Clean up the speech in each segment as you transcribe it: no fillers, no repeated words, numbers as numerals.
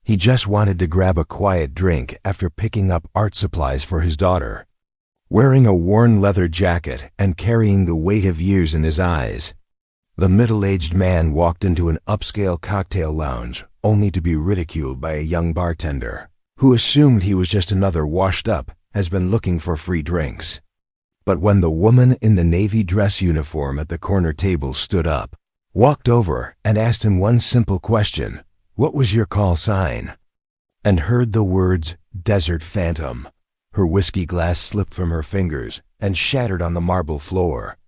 He just wanted to grab a quiet drink after picking up art supplies for his daughter. Wearing a worn leather jacket and carrying the weight of years in his eyes, the middle-aged man walked into an upscale cocktail lounge only to be ridiculed by a young bartender, who assumed he was just another washed-up has been looking for free drinks. But when the woman in the navy dress uniform at the corner table stood up, walked over and asked him one simple question, "What was your call sign?" and heard the words "Desert Phantom," her whiskey glass slipped from her fingers and shattered on the marble floor.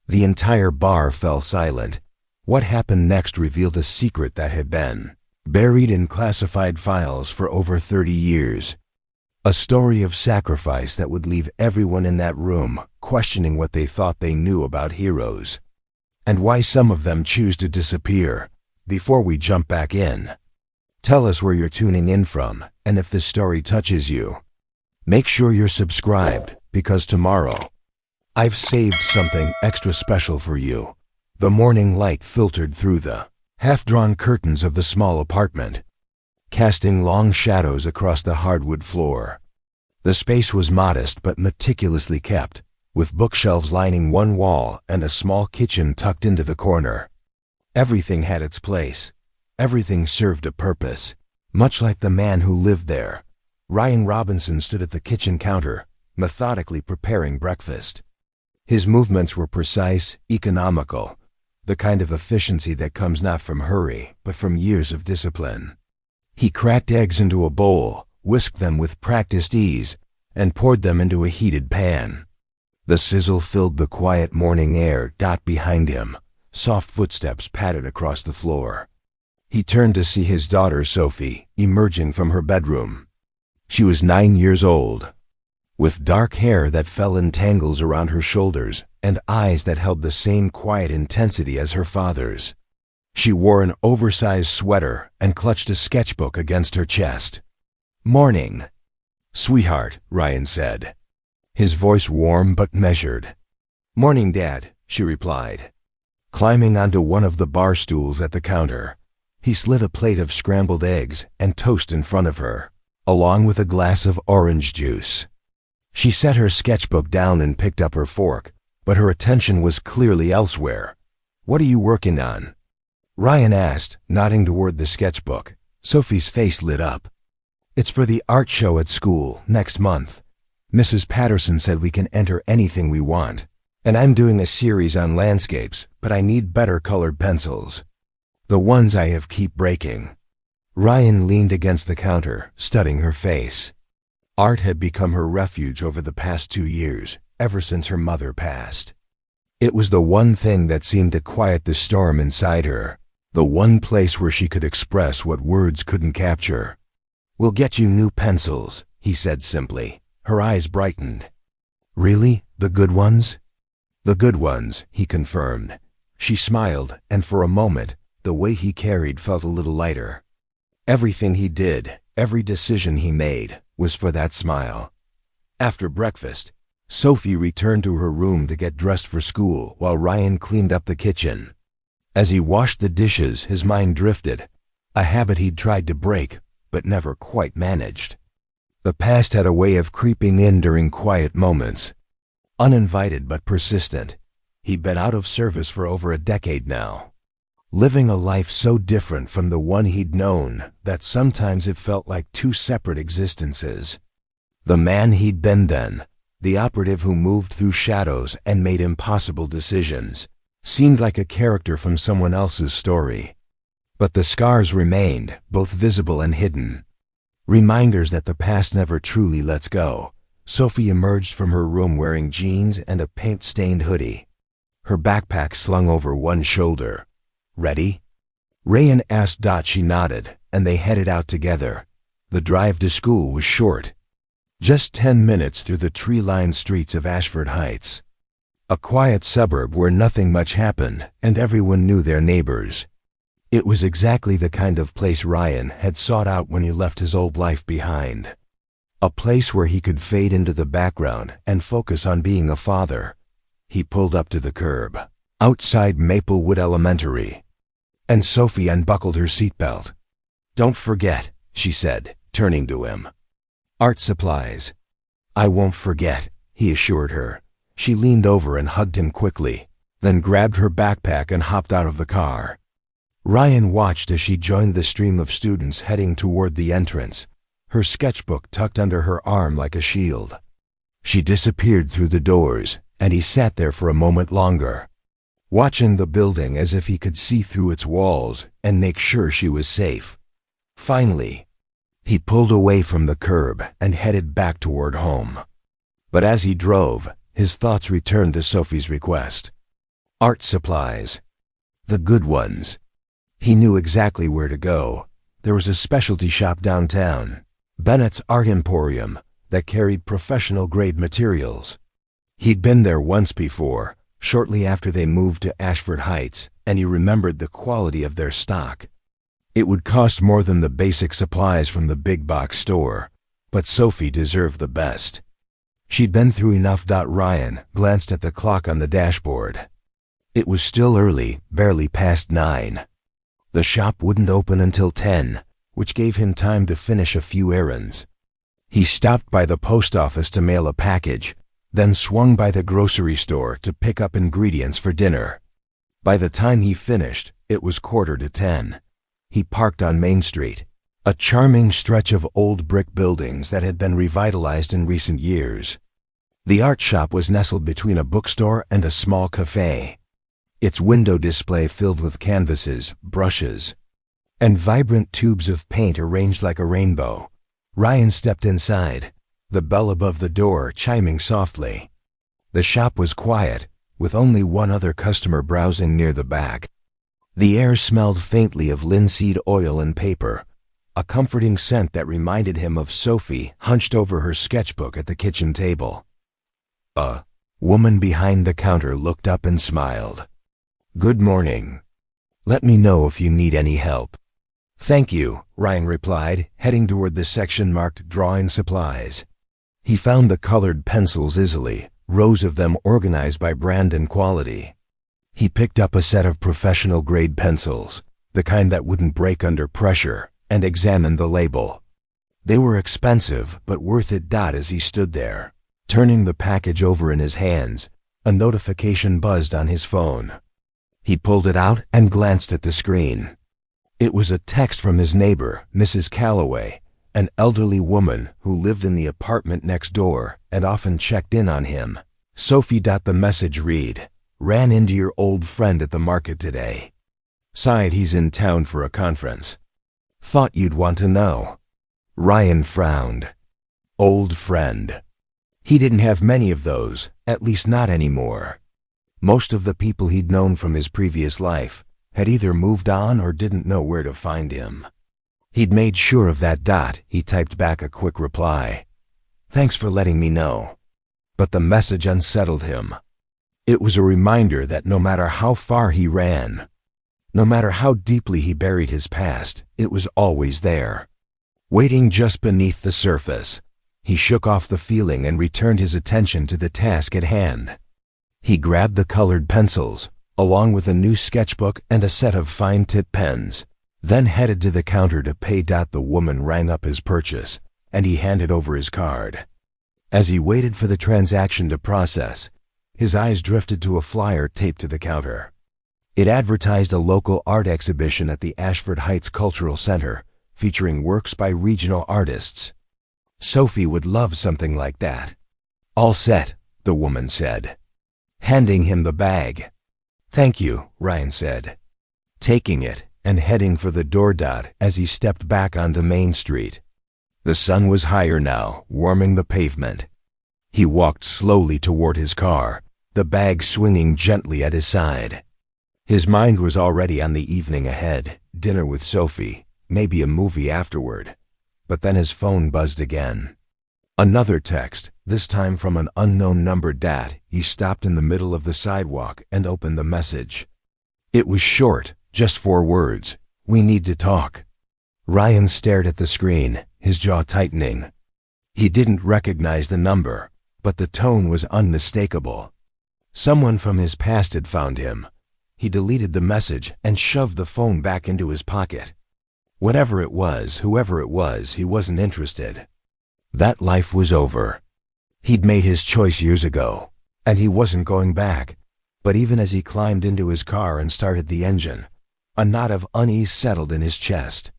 The entire bar fell silent. What happened next revealed a secret that had been buried in classified files for over 30 years. A story of sacrifice that would leave everyone in that room questioning what they thought they knew about heroes, and why some of them choose to disappear. Before we jump back in, tell us where you're tuning in from, and if this story touches you, make sure you're subscribed, because tomorrow, I've saved something extra special for you. The morning light filtered through the half-drawn curtains of the small apartment, casting long shadows across the hardwood floor. The space was modest but meticulously kept, with bookshelves lining one wall and a small kitchen tucked into the corner. Everything had its place. Everything served a purpose. Much like the man who lived there, Ryan Robinson stood at the kitchen counter, methodically preparing breakfast. His movements were precise, economical, the kind of efficiency that comes not from hurry, but from years of discipline. He cracked eggs into a bowl, whisked them with practiced ease, and poured them into a heated pan. The sizzle filled the quiet morning air. Behind him, soft footsteps pattered across the floor. He turned to see his daughter Sophie emerging from her bedroom. She was 9 years old, with dark hair that fell in tangles around her shoulders and eyes that held the same quiet intensity as her father's. She wore an oversized sweater and clutched a sketchbook against her chest. "Morning, sweetheart," Ryan said, his voice warm but measured. "Morning, Dad," she replied. Climbing onto one of the bar stools at the counter, he slid a plate of scrambled eggs and toast in front of her, along with a glass of orange juice. She set her sketchbook down and picked up her fork, but her attention was clearly elsewhere. "What are you working on?" Ryan asked, nodding toward the sketchbook. Sophie's face lit up. "It's for the art show at school next month. Mrs. Patterson said we can enter anything we want, and I'm doing a series on landscapes, but I need better colored pencils. The ones I have keep breaking." Ryan leaned against the counter, studying her face. Art had become her refuge over the past 2 years, ever since her mother passed. It was the one thing that seemed to quiet the storm inside her, the one place where she could express what words couldn't capture. "We'll get you new pencils," he said simply. Her eyes brightened. "Really? The good ones?" "The good ones," he confirmed. She smiled, and for a moment, the weight he carried felt a little lighter. Everything he did, every decision he made, was for that smile. After breakfast, Sophie returned to her room to get dressed for school while Ryan cleaned up the kitchen. As he washed the dishes, his mind drifted, a habit he'd tried to break, but never quite managed. The past had a way of creeping in during quiet moments. Uninvited but persistent, he'd been out of service for over a decade now, living a life so different from the one he'd known that sometimes it felt like two separate existences. The man he'd been then, the operative who moved through shadows and made impossible decisions, seemed like a character from someone else's story. But the scars remained, both visible and hidden. Reminders that the past never truly lets go. Sophie emerged from her room wearing jeans and a paint-stained hoodie, her backpack slung over one shoulder. "Ready?" Ryan asked. She nodded, and they headed out together. The drive to school was short, just 10 minutes through the tree-lined streets of Ashford Heights, a quiet suburb where nothing much happened and everyone knew their neighbors. It was exactly the kind of place Ryan had sought out when he left his old life behind. A place where he could fade into the background and focus on being a father. He pulled up to the curb, outside Maplewood Elementary, and Sophie unbuckled her seatbelt. "Don't forget," she said, turning to him. Art supplies. I won't forget, he assured her. She leaned over and hugged him quickly, then grabbed her backpack and hopped out of the car. Ryan watched as she joined the stream of students heading toward the entrance, her sketchbook tucked under her arm like a shield. She disappeared through the doors, and he sat there for a moment longer, watching the building as if he could see through its walls and make sure she was safe. Finally, he pulled away from the curb and headed back toward home. But as he drove, his thoughts returned to Sophie's request. Art supplies. The good ones. He knew exactly where to go. There was a specialty shop downtown, Bennett's Art Emporium, that carried professional-grade materials. He'd been there once before, shortly after they moved to Ashford Heights, and he remembered the quality of their stock. It would cost more than the basic supplies from the big box store, but Sophie deserved the best. She'd been through enough. Ryan glanced at the clock on the dashboard. It was still early, barely past 9. The shop wouldn't open until 10, which gave him time to finish a few errands. He stopped by the post office to mail a package, then swung by the grocery store to pick up ingredients for dinner. By the time he finished, it was 9:45. He parked on Main Street, a charming stretch of old brick buildings that had been revitalized in recent years. The art shop was nestled between a bookstore and a small cafe, its window display filled with canvases, brushes, and vibrant tubes of paint arranged like a rainbow. Ryan stepped inside, the bell above the door chiming softly. The shop was quiet, with only one other customer browsing near the back. The air smelled faintly of linseed oil and paper, a comforting scent that reminded him of Sophie hunched over her sketchbook at the kitchen table. A woman behind the counter looked up and smiled. "Good morning. Let me know if you need any help." "Thank you," Ryan replied, heading toward the section marked Drawing Supplies. He found the colored pencils easily, rows of them organized by brand and quality. He picked up a set of professional-grade pencils, the kind that wouldn't break under pressure, and examined the label. They were expensive, but worth it. As he stood there, turning the package over in his hands, a notification buzzed on his phone. He pulled it out and glanced at the screen. It was a text from his neighbor, Mrs. Calloway, an elderly woman who lived in the apartment next door and often checked in on him. Sophie. The message read, "Ran into your old friend at the market today. Sighed he's in town for a conference. Thought you'd want to know." Ryan frowned. Old friend. He didn't have many of those, at least not anymore. Most of the people he'd known from his previous life had either moved on or didn't know where to find him. He'd made sure of that. He typed back a quick reply. "Thanks for letting me know." But the message unsettled him. It was a reminder that no matter how far he ran, no matter how deeply he buried his past, it was always there, waiting just beneath the surface. He shook off the feeling and returned his attention to the task at hand. He grabbed the colored pencils, along with a new sketchbook and a set of fine-tip pens, then headed to the counter to pay. The woman rang up his purchase, and he handed over his card. As he waited for the transaction to process, his eyes drifted to a flyer taped to the counter. It advertised a local art exhibition at the Ashford Heights Cultural Center, featuring works by regional artists. Sophie would love something like that. "All set," the woman said, handing him the bag. "Thank you," Ryan said, taking it and heading for the door. As he stepped back onto Main Street, the sun was higher now, warming the pavement. He walked slowly toward his car, the bag swinging gently at his side. His mind was already on the evening ahead, dinner with Sophie, maybe a movie afterward. But then his phone buzzed again. Another text, this time from an unknown number. He stopped in the middle of the sidewalk and opened the message. It was short, just 4 words. "We need to talk." Ryan stared at the screen, his jaw tightening. He didn't recognize the number, but the tone was unmistakable. Someone from his past had found him. He deleted the message and shoved the phone back into his pocket. Whatever it was, whoever it was, he wasn't interested. That life was over. He'd made his choice years ago, and he wasn't going back. But even as he climbed into his car and started the engine, a knot of unease settled in his chest.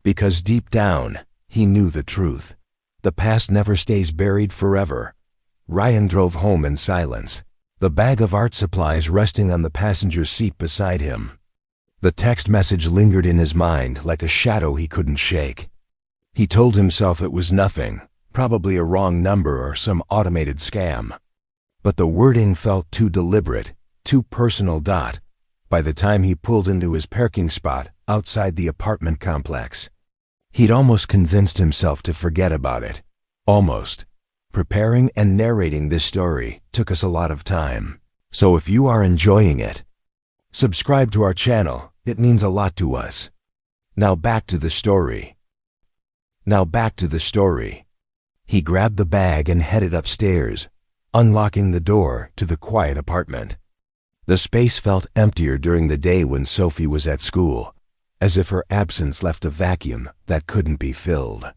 Because deep down, he knew the truth. The past never stays buried forever. Ryan drove home in silence, the bag of art supplies resting on the passenger seat beside him. The text message lingered in his mind like a shadow he couldn't shake. He told himself it was nothing, probably a wrong number or some automated scam. But the wording felt too deliberate, too personal. By the time he pulled into his parking spot outside the apartment complex, he'd almost convinced himself to forget about it. Almost. Preparing and narrating this story took us a lot of time. So if you are enjoying it, subscribe to our channel. It means a lot to us. Now back to the story. He grabbed the bag and headed upstairs, unlocking the door to the quiet apartment. The space felt emptier during the day when Sophie was at school, as if her absence left a vacuum that couldn't be filled.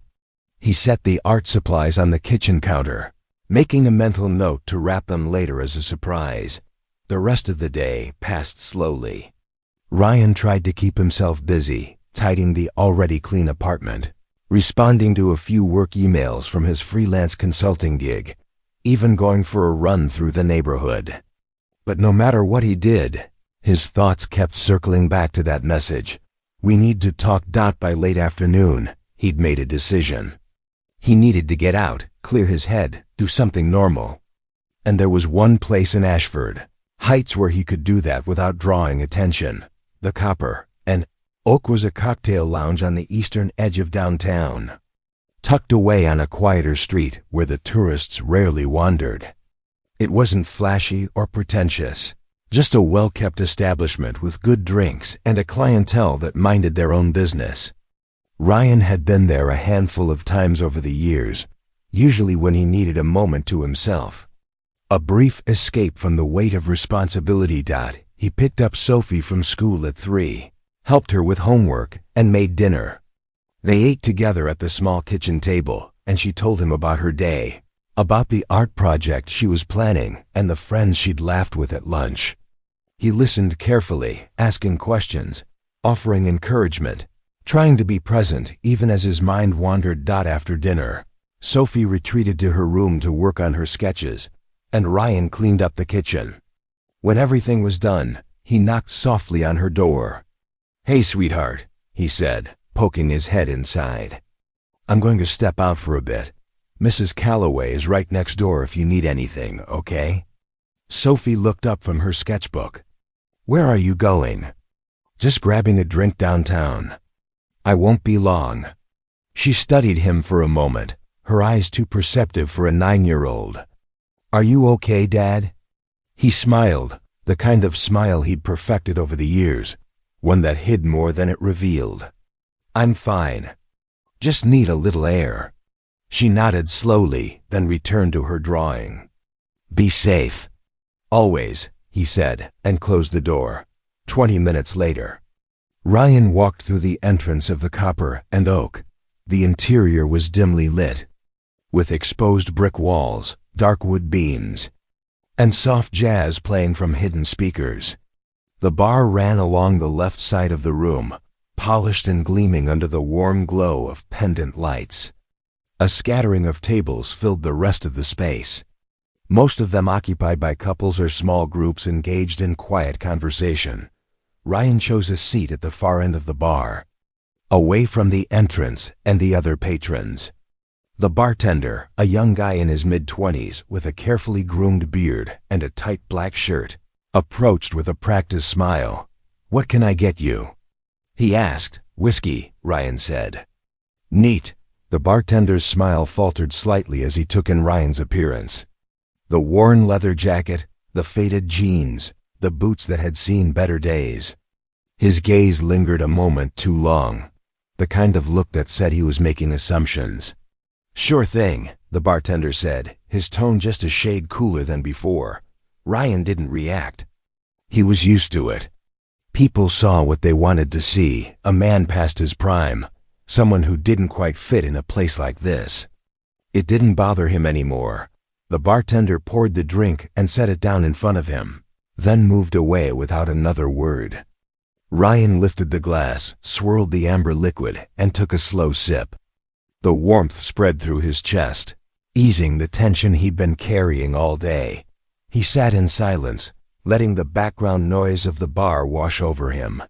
He set the art supplies on the kitchen counter, making a mental note to wrap them later as a surprise. The rest of the day passed slowly. Ryan tried to keep himself busy, tidying the already clean apartment, responding to a few work emails from his freelance consulting gig, even going for a run through the neighborhood. But no matter what he did, his thoughts kept circling back to that message. We need to talk. By late afternoon, he'd made a decision. He needed to get out, clear his head, do something normal. And there was one place in Ashford Heights where he could do that without drawing attention. The Copper and Oak was a cocktail lounge on the eastern edge of downtown, tucked away on a quieter street where the tourists rarely wandered. It wasn't flashy or pretentious, just a well-kept establishment with good drinks and a clientele that minded their own business. Ryan had been there a handful of times over the years, usually when he needed a moment to himself. A brief escape from the weight of responsibility. He picked up Sophie from school at 3, helped her with homework, and made dinner. They ate together at the small kitchen table, and she told him about her day, about the art project she was planning, and the friends she'd laughed with at lunch. He listened carefully, asking questions, offering encouragement, trying to be present even as his mind wandered. After dinner, Sophie retreated to her room to work on her sketches, and Ryan cleaned up the kitchen. When everything was done, he knocked softly on her door. "Hey, sweetheart," he said, poking his head inside. "I'm going to step out for a bit. Mrs. Calloway is right next door if you need anything, okay?" Sophie looked up from her sketchbook. "Where are you going?" "Just grabbing a drink downtown." "I won't be long." She studied him for a moment, her eyes too perceptive for a 9-year-old. "Are you okay, Dad?" He smiled, the kind of smile he'd perfected over the years, one that hid more than it revealed. "I'm fine. Just need a little air." She nodded slowly, then returned to her drawing. "Be safe." "Always," he said, and closed the door. 20 minutes later, Ryan walked through the entrance of the Copper and Oak. The interior was dimly lit, with exposed brick walls, dark wood beams, and soft jazz playing from hidden speakers. The bar ran along the left side of the room, polished and gleaming under the warm glow of pendant lights. A scattering of tables filled the rest of the space, most of them occupied by couples or small groups engaged in quiet conversation. Ryan chose a seat at the far end of the bar, away from the entrance and the other patrons. The bartender, a young guy in his mid-20s with a carefully groomed beard and a tight black shirt, approached with a practiced smile. "What can I get you?" he asked. "Whiskey," Ryan said. "Neat." The bartender's smile faltered slightly as he took in Ryan's appearance. The worn leather jacket, the faded jeans, the boots that had seen better days. His gaze lingered a moment too long, the kind of look that said he was making assumptions. "Sure thing," the bartender said, his tone just a shade cooler than before. Ryan didn't react. He was used to it. People saw what they wanted to see, a man past his prime, someone who didn't quite fit in a place like this. It didn't bother him anymore. The bartender poured the drink and set it down in front of him, then moved away without another word. Ryan lifted the glass, swirled the amber liquid, and took a slow sip. The warmth spread through his chest, easing the tension he'd been carrying all day. He sat in silence, letting the background noise of the bar wash over him.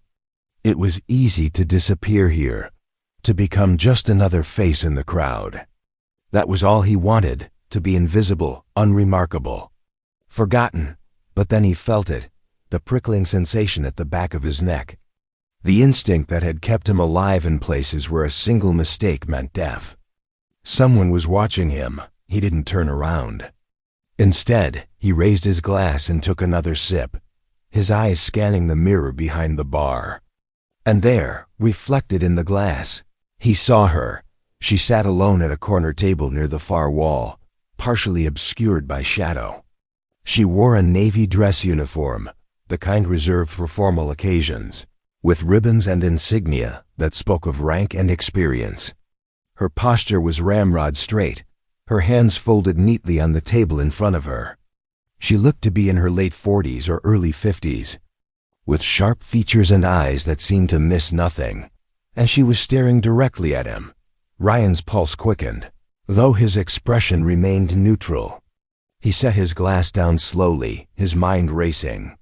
It was easy to disappear here, to become just another face in the crowd. That was all he wanted, to be invisible, unremarkable, forgotten. But then he felt it, the prickling sensation at the back of his neck. The instinct that had kept him alive in places where a single mistake meant death. Someone was watching him. He didn't turn around. Instead, he raised his glass and took another sip, his eyes scanning the mirror behind the bar. And there, reflected in the glass, he saw her. She sat alone at a corner table near the far wall, partially obscured by shadow. She wore a navy dress uniform, the kind reserved for formal occasions, with ribbons and insignia that spoke of rank and experience. Her posture was ramrod straight, her hands folded neatly on the table in front of her. She looked to be in her late 40s or early 50s, with sharp features and eyes that seemed to miss nothing, and she was staring directly at him. Ryan's pulse quickened, though his expression remained neutral. He set his glass down slowly, his mind racing.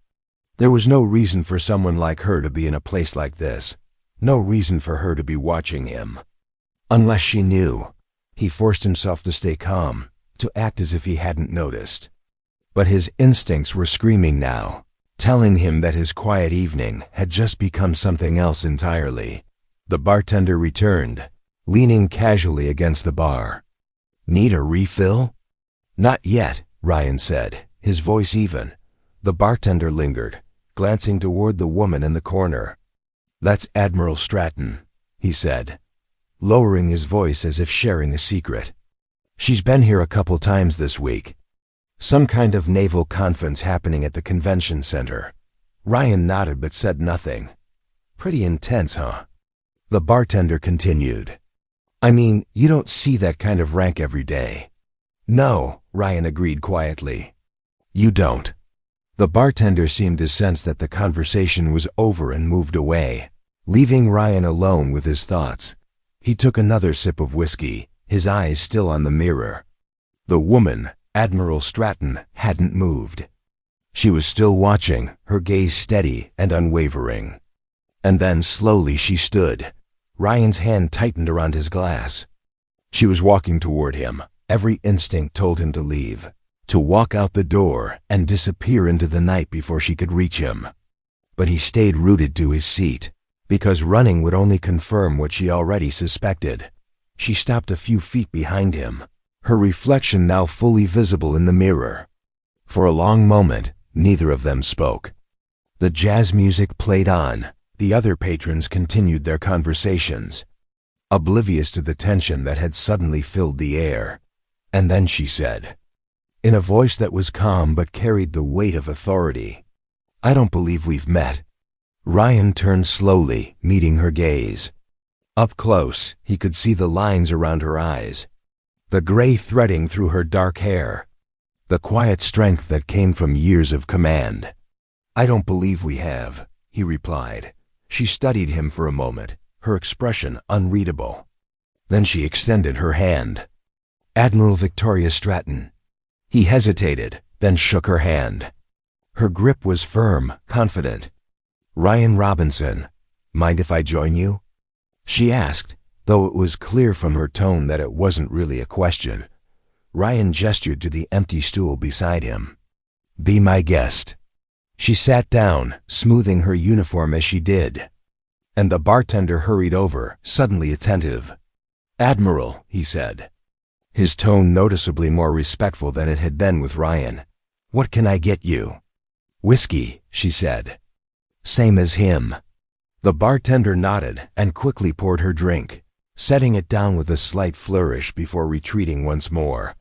There was no reason for someone like her to be in a place like this, no reason for her to be watching him. Unless she knew. He forced himself to stay calm, to act as if he hadn't noticed. But his instincts were screaming now, telling him that his quiet evening had just become something else entirely. The bartender returned, leaning casually against the bar. "Need a refill?" "Not yet," Ryan said, his voice even. The bartender lingered, glancing toward the woman in the corner. "That's Admiral Stratton," he said, lowering his voice as if sharing a secret. "She's been here a couple times this week. Some kind of naval conference happening at the convention center." Ryan nodded but said nothing. "Pretty intense, huh?" The bartender continued. "I mean, you don't see that kind of rank every day." "No," Ryan agreed quietly. "You don't." The bartender seemed to sense that the conversation was over and moved away, leaving Ryan alone with his thoughts. He took another sip of whiskey, his eyes still on the mirror. The woman, Admiral Stratton, hadn't moved. She was still watching, her gaze steady and unwavering. And then slowly she stood. Ryan's hand tightened around his glass. She was walking toward him. Every instinct told him to leave, to walk out the door and disappear into the night before she could reach him. But he stayed rooted to his seat, because running would only confirm what she already suspected. She stopped a few feet behind him, her reflection now fully visible in the mirror. For a long moment, neither of them spoke. The jazz music played on. The other patrons continued their conversations, oblivious to the tension that had suddenly filled the air. And then she said, in a voice that was calm but carried the weight of authority, "I don't believe we've met." Ryan turned slowly, meeting her gaze. Up close, he could see the lines around her eyes, the gray threading through her dark hair, the quiet strength that came from years of command. "I don't believe we have," he replied. She studied him for a moment, her expression unreadable. Then she extended her hand. "Admiral Victoria Stratton." He hesitated, then shook her hand. Her grip was firm, confident. "Ryan Robinson, mind if I join you?" she asked, though it was clear from her tone that it wasn't really a question. Ryan gestured to the empty stool beside him. "Be my guest." She sat down, smoothing her uniform as she did. And the bartender hurried over, suddenly attentive. "Admiral," he said, his tone noticeably more respectful than it had been with Ryan. "What can I get you?" "Whiskey," she said. "Same as him." The bartender nodded and quickly poured her drink, setting it down with a slight flourish before retreating once more.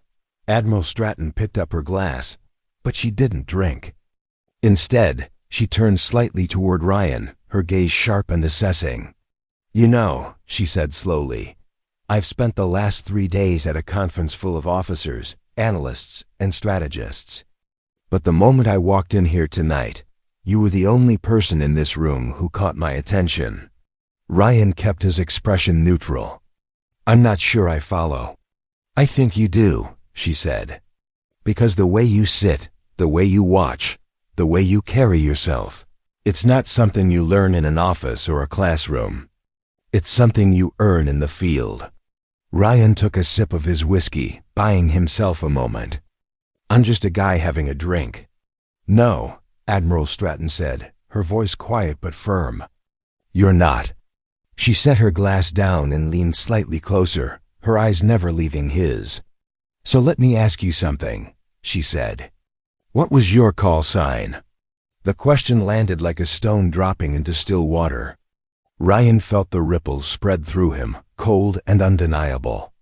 Admiral Stratton picked up her glass, but she didn't drink. Instead, She turned slightly toward Ryan, her gaze sharp and assessing. "You know," she said slowly, "I've spent the last 3 days at a conference full of officers, analysts, and strategists. But the moment I walked in here tonight, you were the only person in this room who caught my attention." Ryan kept his expression neutral. "I'm not sure I follow." "I think you do," she said. "Because the way you sit, the way you watch, the way you carry yourself, it's not something you learn in an office or a classroom. It's something you earn in the field." Ryan took a sip of his whiskey, buying himself a moment. "I'm just a guy having a drink." "No," Admiral Stratton said, her voice quiet but firm. "You're not." She set her glass down and leaned slightly closer, her eyes never leaving his. "So let me ask you something," she said. "What was your call sign?" The question landed like a stone dropping into still water. Ryan felt the ripples spread through him, cold and undeniable.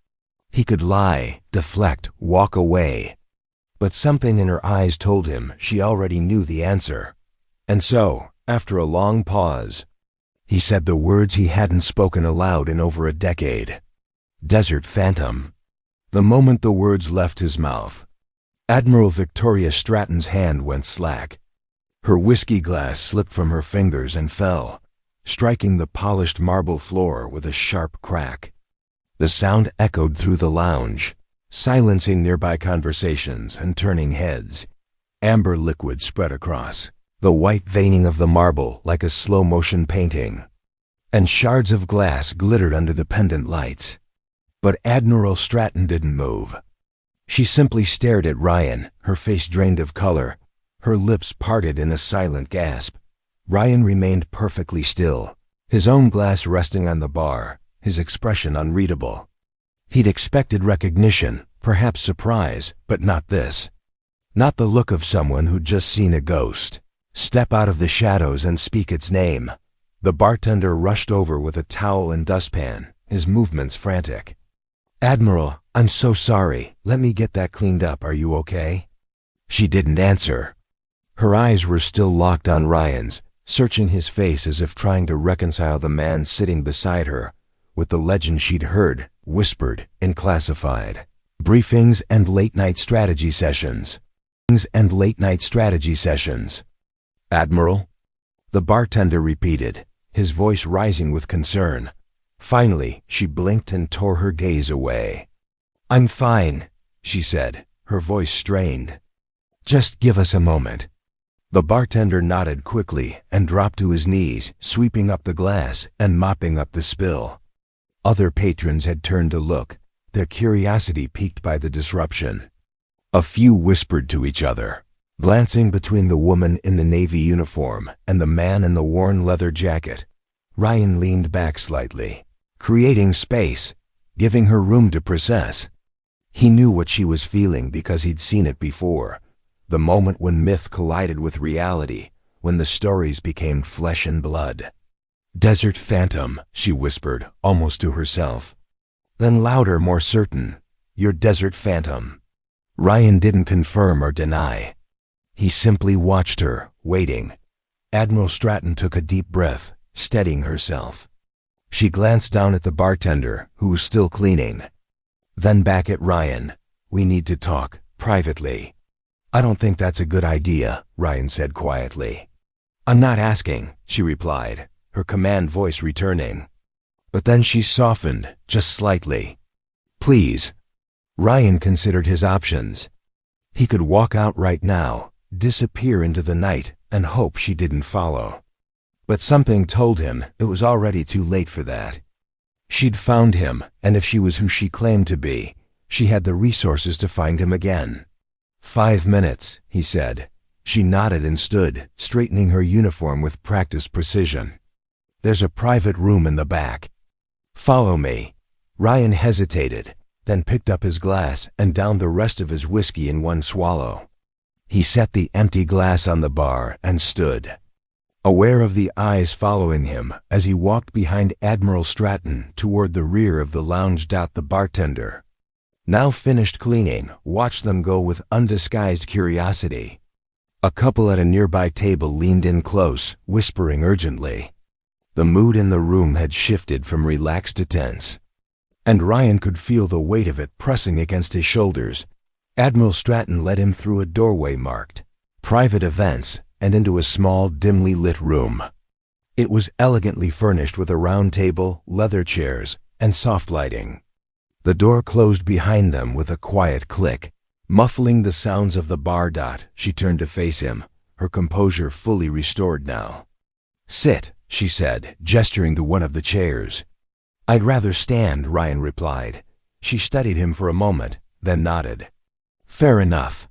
He could lie, deflect, walk away. But something in her eyes told him she already knew the answer. And so, after a long pause, he said the words he hadn't spoken aloud in over a decade. "Desert Phantom." The moment the words left his mouth, Admiral Victoria Stratton's hand went slack. Her whiskey glass slipped from her fingers and fell, striking the polished marble floor with a sharp crack. The sound echoed through the lounge, silencing nearby conversations and turning heads. Amber liquid spread across, the white veining of the marble like a slow-motion painting, and shards of glass glittered under the pendant lights. But Admiral Stratton didn't move. She simply stared at Ryan, her face drained of color, her lips parted in a silent gasp. Ryan remained perfectly still, his own glass resting on the bar, his expression unreadable. He'd expected recognition, perhaps surprise, but not this. Not the look of someone who'd just seen a ghost. Step out of the shadows and speak its name. The bartender rushed over with a towel and dustpan, his movements frantic. "Admiral, I'm so sorry. Let me get that cleaned up. Are you okay?" She didn't answer. Her eyes were still locked on Ryan's, searching his face as if trying to reconcile the man sitting beside her with the legend she'd heard, whispered, in classified briefings and late-night strategy sessions. "Admiral?" The bartender repeated, his voice rising with concern. Finally, she blinked and tore her gaze away. "I'm fine," she said, her voice strained. "Just give us a moment." The bartender nodded quickly and dropped to his knees, sweeping up the glass and mopping up the spill. Other patrons had turned to look, their curiosity piqued by the disruption. A few whispered to each other, glancing between the woman in the navy uniform and the man in the worn leather jacket. Ryan leaned back slightly, creating space, giving her room to process. He knew what she was feeling because he'd seen it before. The moment when myth collided with reality, when the stories became flesh and blood. "Desert Phantom," she whispered, almost to herself. Then louder, more certain, "Your Desert Phantom." Ryan didn't confirm or deny. He simply watched her, waiting. Admiral Stratton took a deep breath, steadying herself. She glanced down at the bartender, who was still cleaning. Then back at Ryan. "We need to talk, privately." "I don't think that's a good idea," Ryan said quietly. "I'm not asking," she replied, her command voice returning. But then she softened, just slightly. "Please." Ryan considered his options. He could walk out right now, disappear into the night, and hope she didn't follow. But something told him it was already too late for that. She'd found him, and if she was who she claimed to be, she had the resources to find him again. "5 minutes," he said. She nodded and stood, straightening her uniform with practiced precision. "There's a private room in the back." "Follow me." Ryan hesitated, then picked up his glass and downed the rest of his whiskey in one swallow. He set the empty glass on the bar and stood, aware of the eyes following him as he walked behind Admiral Stratton toward the rear of the lounge. The bartender, now finished cleaning, watched them go with undisguised curiosity. A couple at a nearby table leaned in close, whispering urgently. The mood in the room had shifted from relaxed to tense, and Ryan could feel the weight of it pressing against his shoulders. Admiral Stratton led him through a doorway marked "Private Events" and into a small, dimly lit room. It was elegantly furnished with a round table, leather chairs, and soft lighting. The door closed behind them with a quiet click, muffling the sounds of the bar. She turned to face him, her composure fully restored now. "Sit," she said, gesturing to one of the chairs. "I'd rather stand," Ryan replied. She studied him for a moment, then nodded. "Fair enough."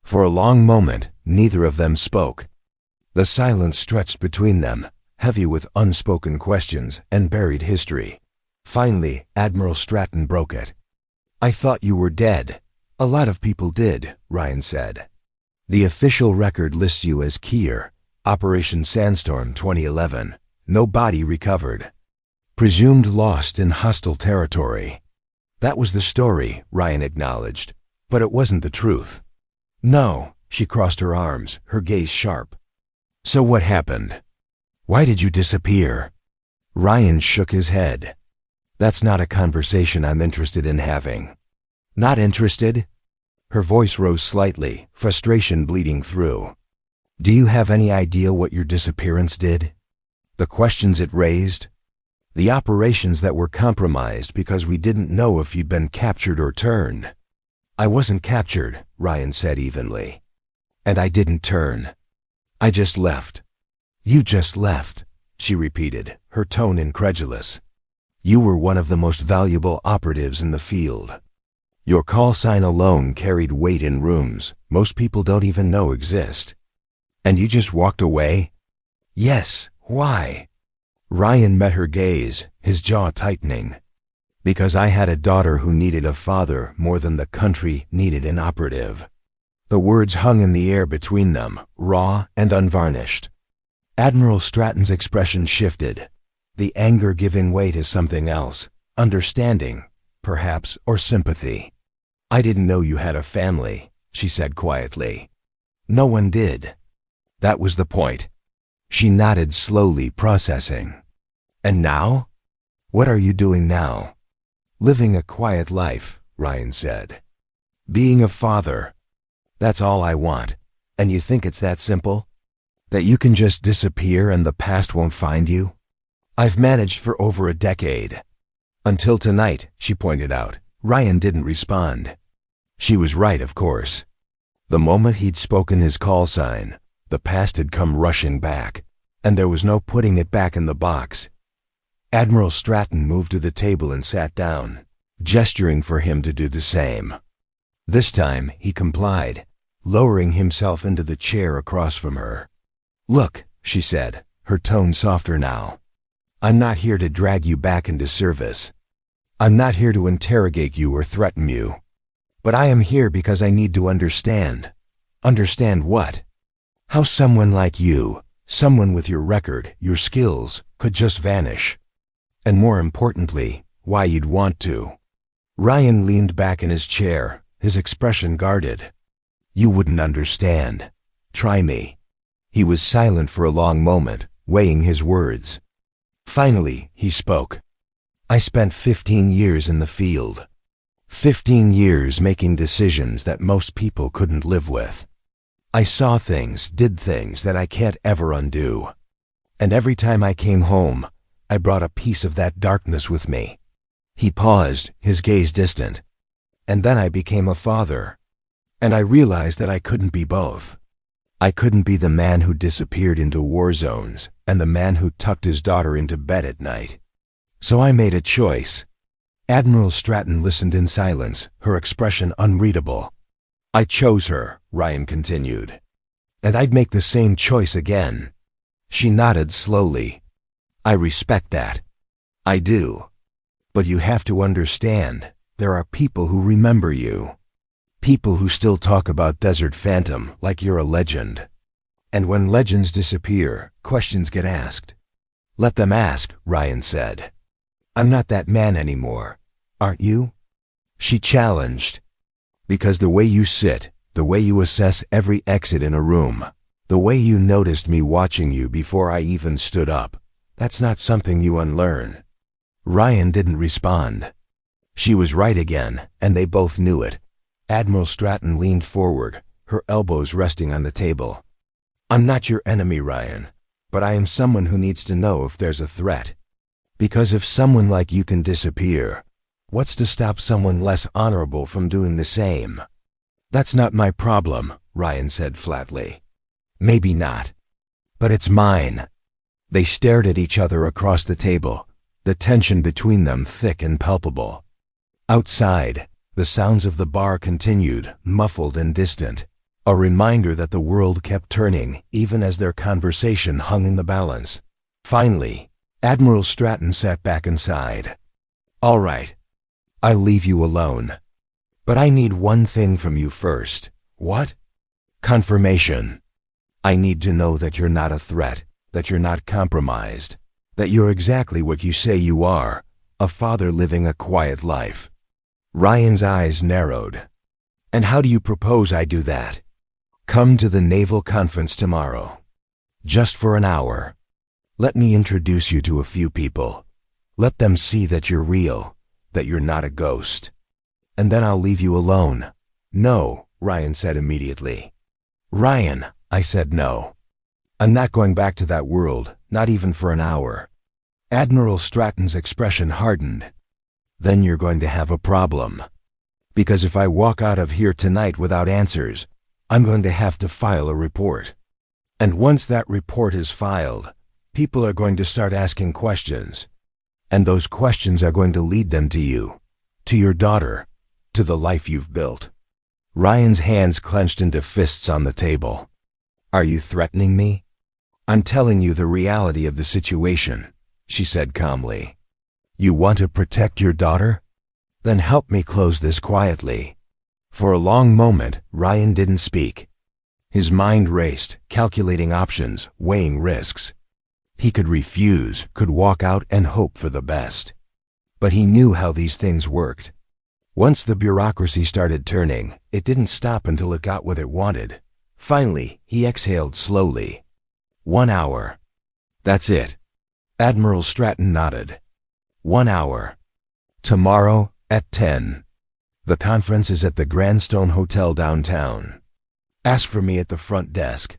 For a long moment, neither of them spoke. The silence stretched between them, heavy with unspoken questions and buried history. Finally, Admiral Stratton broke it. "I thought you were dead." "A lot of people did," Ryan said. "The official record lists you as Kier, Operation Sandstorm 2011. No body recovered. Presumed lost in hostile territory." "That was the story," Ryan acknowledged, "but it wasn't the truth." "No," she crossed her arms, her gaze sharp. "So what happened? Why did you disappear?" Ryan shook his head. "That's not a conversation I'm interested in having." "Not interested?" Her voice rose slightly, frustration bleeding through. "Do you have any idea what your disappearance did? The questions it raised? The operations that were compromised because we didn't know if you'd been captured or turned?" "I wasn't captured," Ryan said evenly. "And I didn't turn. I just left." "You just left," she repeated, her tone incredulous. "You were one of the most valuable operatives in the field. Your call sign alone carried weight in rooms most people don't even know exist. And you just walked away?" "Yes, why?" Ryan met her gaze, his jaw tightening. "Because I had a daughter who needed a father more than the country needed an operative." The words hung in the air between them, raw and unvarnished. Admiral Stratton's expression shifted, the anger giving way to something else, understanding, perhaps, or sympathy. "I didn't know you had a family," she said quietly. "No one did." That was the point. She nodded slowly, processing. "And now? What are you doing now?" "Living a quiet life," Ryan said. "Being a father. That's all I want. And you think it's that simple? That you can just disappear and the past won't find you? I've managed for over a decade." "Until tonight," she pointed out. Ryan didn't respond. She was right, of course. The moment he'd spoken his call sign, the past had come rushing back, and there was no putting it back in the box. Admiral Stratton moved to the table and sat down, gesturing for him to do the same. This time, he complied, lowering himself into the chair across from her. "Look," she said, her tone softer now. "I'm not here to drag you back into service. I'm not here to interrogate you or threaten you. But I am here because I need to understand." "Understand what?" "How someone like you, someone with your record, your skills, could just vanish. And more importantly, why you'd want to." Ryan leaned back in his chair, his expression guarded. "You wouldn't understand. Try me." He was silent for a long moment, weighing his words. Finally, he spoke. "I spent 15 years in the field. 15 years making decisions that most people couldn't live with. I saw things, did things that I can't ever undo. And every time I came home, I brought a piece of that darkness with me." He paused, his gaze distant. "And then I became a father. And I realized that I couldn't be both. I couldn't be the man who disappeared into war zones and the man who tucked his daughter into bed at night. So I made a choice." Admiral Stratton listened in silence, her expression unreadable. "I chose her," Ryan continued. "And I'd make the same choice again." She nodded slowly. "I respect that. I do. But you have to understand, there are people who remember you. People who still talk about Desert Phantom like you're a legend. And when legends disappear, questions get asked." "Let them ask," Ryan said. "I'm not that man anymore. Aren't you?" She challenged. "Because the way you sit, The way you assess every exit in a room. The way you noticed me watching you before I even stood up. That's not something you unlearn." Ryan didn't respond. She was right again, and they both knew it. Admiral Stratton leaned forward, her elbows resting on the table. "I'm not your enemy, Ryan, but I am someone who needs to know if there's a threat. Because if someone like you can disappear, what's to stop someone less honorable from doing the same?" "That's not my problem," Ryan said flatly. "Maybe not, but it's mine." They stared at each other across the table, the tension between them thick and palpable. Outside, the sounds of the bar continued, muffled and distant, a reminder that the world kept turning even as their conversation hung in the balance. Finally, Admiral Stratton sat back and sighed. "All right, I'll leave you alone. But I need one thing from you first." "What?" "Confirmation. I need to know that you're not a threat, that you're not compromised, that you're exactly what you say you are, a father living a quiet life." Ryan's eyes narrowed. "And how do you propose I do that?" "Come to the Naval Conference tomorrow. Just for an hour. Let me introduce you to a few people. Let them see that you're real, that you're not a ghost. And then I'll leave you alone." "No," Ryan said immediately. "Ryan," I said no. "I'm not going back to that world, not even for an hour." Admiral Stratton's expression hardened. "Then you're going to have a problem. Because if I walk out of here tonight without answers, I'm going to have to file a report. And once that report is filed, people are going to start asking questions. And those questions are going to lead them to you, to your daughter, to the life you've built." Ryan's hands clenched into fists on the table. "Are you threatening me?" "I'm telling you the reality of the situation," she said calmly. "You want to protect your daughter? Then help me close this quietly." For a long moment, Ryan didn't speak. His mind raced, calculating options, weighing risks. He could refuse, could walk out and hope for the best. But he knew how these things worked. Once the bureaucracy started turning, it didn't stop until it got what it wanted. Finally, he exhaled slowly. 1 hour. That's it. Admiral Stratton nodded. 1 hour. Tomorrow at 10. The conference is at the Grandstone Hotel downtown. Ask for me at the front desk."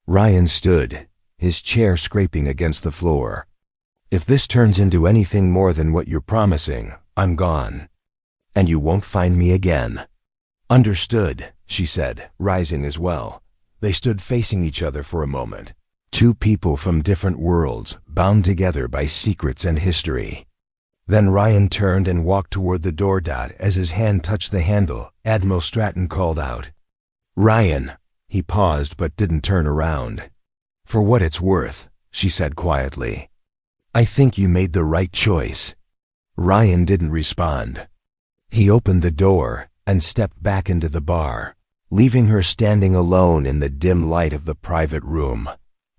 Ryan stood, his chair scraping against the floor. "If this turns into anything more than what you're promising, I'm gone. And you won't find me again." "Understood," she said, rising as well. They stood facing each other for a moment. Two people from different worlds, bound together by secrets and history. Then Ryan turned and walked toward the door. As his hand touched the handle, Admiral Stratton called out, "Ryan." He paused but didn't turn around. "For what it's worth," she said quietly, "I think you made the right choice." Ryan didn't respond. He opened the door and stepped back into the bar, leaving her standing alone in the dim light of the private room.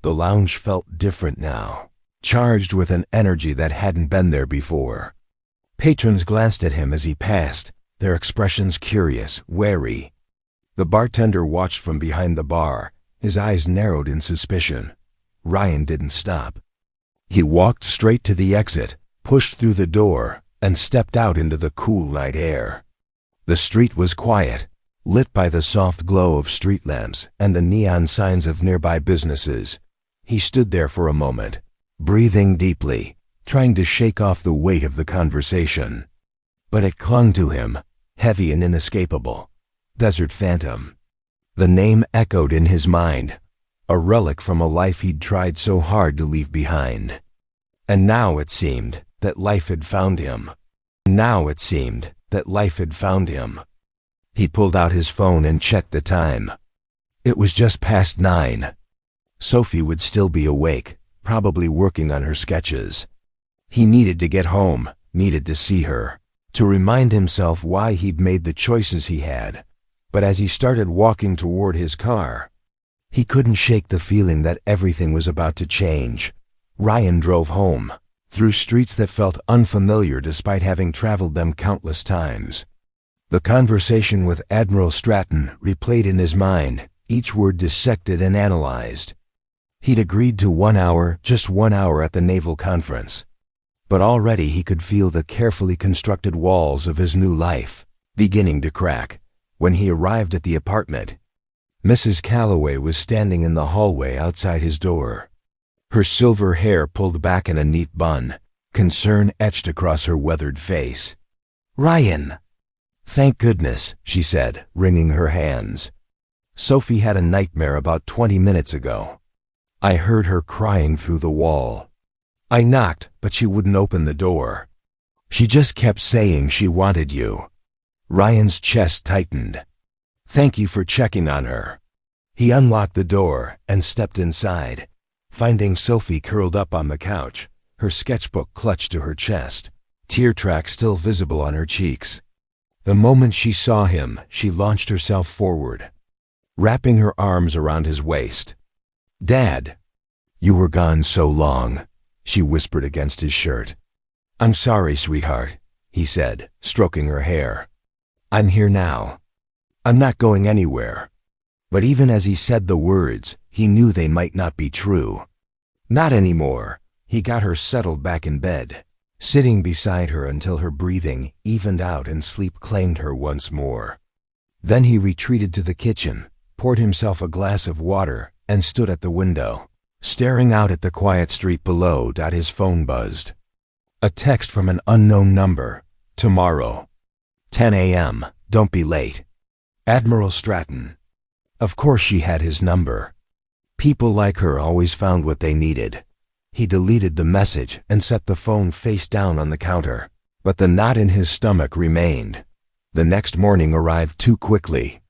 The lounge felt different now, charged with an energy that hadn't been there before. Patrons glanced at him as he passed, their expressions curious, wary. The bartender watched from behind the bar, his eyes narrowed in suspicion. Ryan didn't stop. He walked straight to the exit, pushed through the door, and stepped out into the cool night air. The street was quiet, lit by the soft glow of street lamps and the neon signs of nearby businesses. He stood there for a moment, breathing deeply, trying to shake off the weight of the conversation. But it clung to him, heavy and inescapable. Desert Phantom. The name echoed in his mind, a relic from a life he'd tried so hard to leave behind. And now it seemed that life had found him. He pulled out his phone and checked the time. It was just past 9. Sophie would still be awake, probably working on her sketches. He needed to get home, needed to see her, to remind himself why he'd made the choices he had. But as he started walking toward his car, he couldn't shake the feeling that everything was about to change. Ryan drove home, through streets that felt unfamiliar despite having traveled them countless times. The conversation with Admiral Stratton replayed in his mind, each word dissected and analyzed. He'd agreed to 1 hour, just 1 hour at the naval conference. But already he could feel the carefully constructed walls of his new life beginning to crack. When he arrived at the apartment, Mrs. Calloway was standing in the hallway outside his door. Her silver hair pulled back in a neat bun, concern etched across her weathered face. "Ryan!" "Thank goodness," she said, wringing her hands. "Sophie had a nightmare about 20 minutes ago. I heard her crying through the wall. I knocked, but she wouldn't open the door. She just kept saying she wanted you." Ryan's chest tightened. "Thank you for checking on her." He unlocked the door and stepped inside, finding Sophie curled up on the couch, her sketchbook clutched to her chest, tear tracks still visible on her cheeks. The moment she saw him, she launched herself forward, wrapping her arms around his waist. "Dad, you were gone so long," she whispered against his shirt. "I'm sorry, sweetheart," he said, stroking her hair. "I'm here now. I'm not going anywhere." But even as he said the words, he knew they might not be true. Not anymore. He got her settled back in bed, sitting beside her until her breathing evened out and sleep claimed her once more. Then he retreated to the kitchen, poured himself a glass of water, and stood at the window, staring out at the quiet street below. His phone buzzed. A text from an unknown number. "Tomorrow, 10 a.m., don't be late. Admiral Stratton." Of course she had his number. People like her always found what they needed. He deleted the message and set the phone face down on the counter. But the knot in his stomach remained. The next morning arrived too quickly.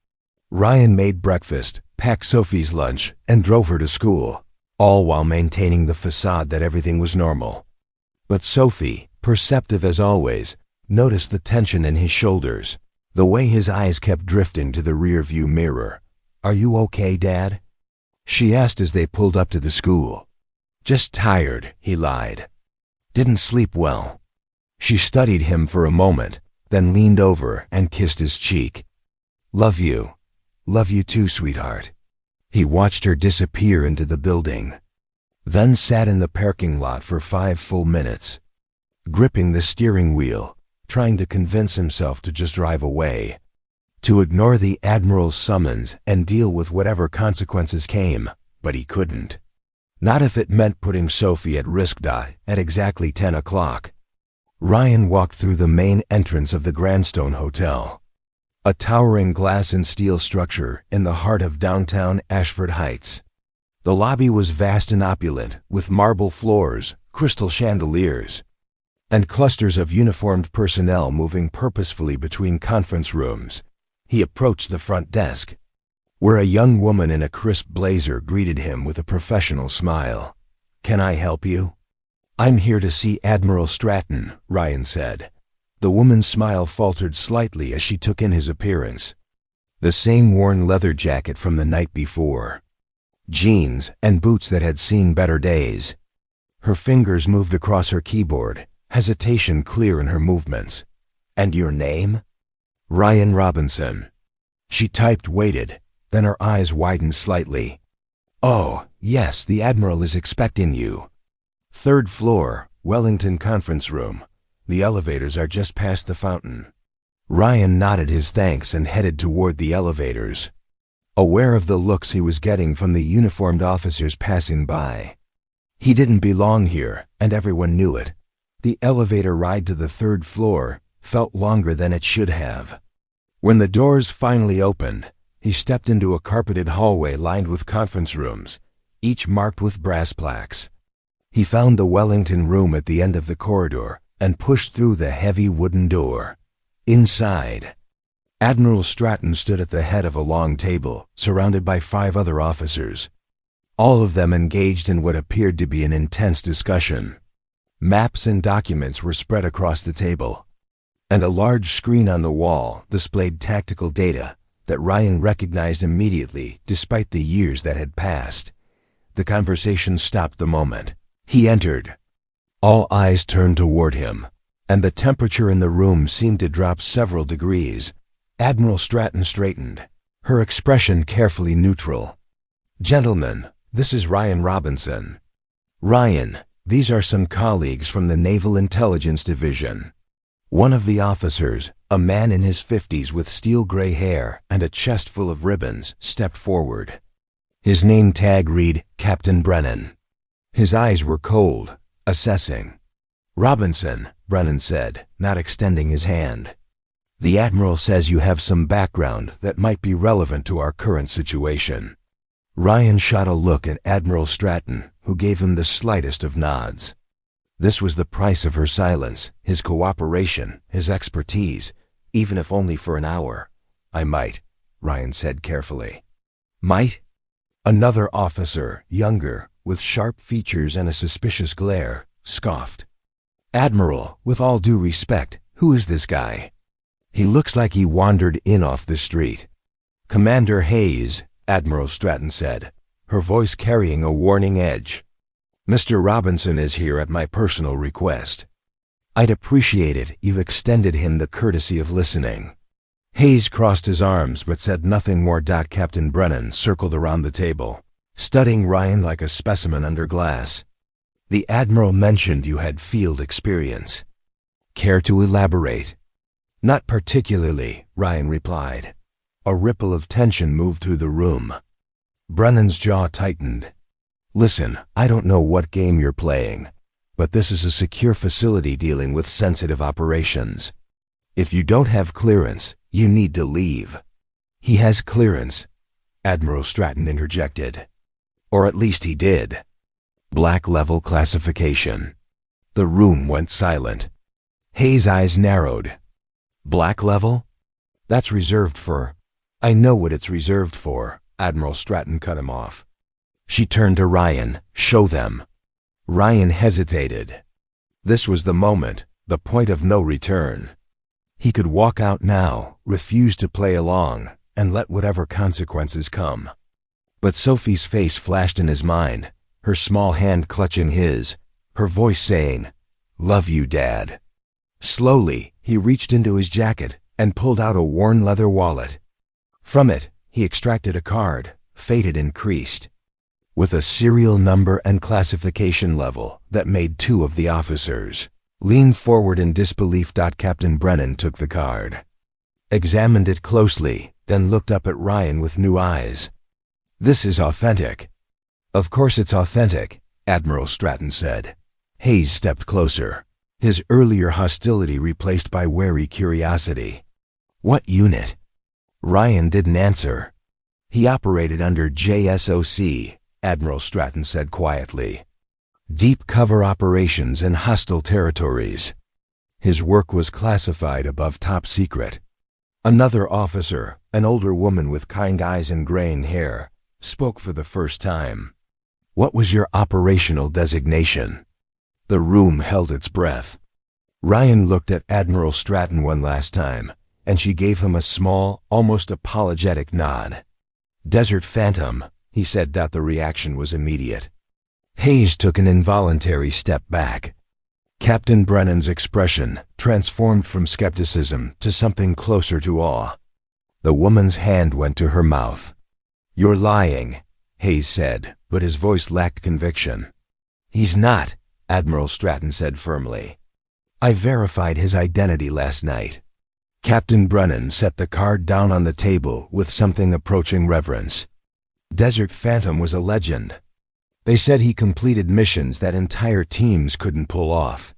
Ryan made breakfast, packed Sophie's lunch, and drove her to school, all while maintaining the facade that everything was normal. But Sophie, perceptive as always, noticed the tension in his shoulders, the way his eyes kept drifting to the rear-view mirror. "Are you okay, Dad?" she asked as they pulled up to the school. "Just tired," he lied. "Didn't sleep well." She studied him for a moment, then leaned over and kissed his cheek. "Love you. Love you too, sweetheart." He watched her disappear into the building, then sat in the parking lot for 5 full minutes, gripping the steering wheel, trying to convince himself to just drive away, to ignore the Admiral's summons and deal with whatever consequences came, but he couldn't. Not if it meant putting Sophie at risk. At exactly 10 o'clock, Ryan walked through the main entrance of the Grandstone Hotel, a towering glass and steel structure in the heart of downtown Ashford Heights. The lobby was vast and opulent, with marble floors, crystal chandeliers, and clusters of uniformed personnel moving purposefully between conference rooms. He approached the front desk, where a young woman in a crisp blazer greeted him with a professional smile. "Can I help you?" "I'm here to see Admiral Stratton," Ryan said. The woman's smile faltered slightly as she took in his appearance. The same worn leather jacket from the night before, jeans, and boots that had seen better days. Her fingers moved across her keyboard, hesitation clear in her movements. "And your name?" "Ryan Robinson." She typed, waited, then her eyes widened slightly. "Oh, yes, the Admiral is expecting you. 3rd floor, Wellington Conference Room. The elevators are just past the fountain." Ryan nodded his thanks and headed toward the elevators, aware of the looks he was getting from the uniformed officers passing by. He didn't belong here, and everyone knew it. The elevator ride to the 3rd floor felt longer than it should have. When the doors finally opened, he stepped into a carpeted hallway lined with conference rooms, each marked with brass plaques. He found the Wellington room at the end of the corridor and pushed through the heavy wooden door. Inside, Admiral Stratton stood at the head of a long table, surrounded by 5 other officers, all of them engaged in what appeared to be an intense discussion. Maps and documents were spread across the table, and a large screen on the wall displayed tactical data that Ryan recognized immediately despite the years that had passed. The conversation stopped the moment he entered. All eyes turned toward him, and the temperature in the room seemed to drop several degrees. Admiral Stratton straightened, her expression carefully neutral. "Gentlemen, this is Ryan Robinson. Ryan, these are some colleagues from the Naval Intelligence Division." One of the officers, a man in his 50s with steel-gray hair and a chest full of ribbons, stepped forward. His name tag read Captain Brennan. His eyes were cold, assessing. "Robinson," Brennan said, not extending his hand. "The Admiral says you have some background that might be relevant to our current situation." Ryan shot a look at Admiral Stratton, who gave him the slightest of nods. This was the price of her silence, his cooperation, his expertise, even if only for an hour. "I might," Ryan said carefully. "Might?" Another officer, younger, with sharp features and a suspicious glare, scoffed. "Admiral, with all due respect, who is this guy? He looks like he wandered in off the street." "Commander Hayes," Admiral Stratton said, her voice carrying a warning edge. "Mr. Robinson is here at my personal request. I'd appreciate it if you've extended him the courtesy of listening." Hayes crossed his arms but said nothing more. Captain Brennan circled around the table, studying Ryan like a specimen under glass. "The Admiral mentioned you had field experience. Care to elaborate?" "Not particularly," Ryan replied. A ripple of tension moved through the room. Brennan's jaw tightened. "Listen, I don't know what game you're playing, but this is a secure facility dealing with sensitive operations. If you don't have clearance, you need to leave." "He has clearance," Admiral Stratton interjected. "Or at least he did. Black level classification." The room went silent. Hayes' eyes narrowed. "Black level? That's reserved for—" "I know what it's reserved for," Admiral Stratton cut him off. She turned to Ryan. "Show them." Ryan hesitated. This was the moment, the point of no return. He could walk out now, refuse to play along, and let whatever consequences come. But Sophie's face flashed in his mind, her small hand clutching his, her voice saying, "Love you, Dad." Slowly, he reached into his jacket and pulled out a worn leather wallet. From it, he extracted a card, faded and creased, with a serial number and classification level that made two of the officers lean forward in disbelief. Captain Brennan took the card, examined it closely, then looked up at Ryan with new eyes. "This is authentic." "Of course it's authentic," Admiral Stratton said. Hayes stepped closer, his earlier hostility replaced by wary curiosity. "What unit?" Ryan didn't answer. "He operated under JSOC," Admiral Stratton said quietly. "Deep cover operations in hostile territories. His work was classified above top secret." Another officer, an older woman with kind eyes and graying hair, spoke for the first time. "What was your operational designation?" The room held its breath. Ryan looked at Admiral Stratton one last time, and she gave him a small, almost apologetic nod. "Desert Phantom," he said. The reaction was immediate. Hayes took an involuntary step back. Captain Brennan's expression transformed from skepticism to something closer to awe. The woman's hand went to her mouth. "You're lying," Hayes said, but his voice lacked conviction. "He's not," Admiral Stratton said firmly. "I verified his identity last night." Captain Brennan set the card down on the table with something approaching reverence. "Desert Phantom was a legend. They said he completed missions that entire teams couldn't pull off.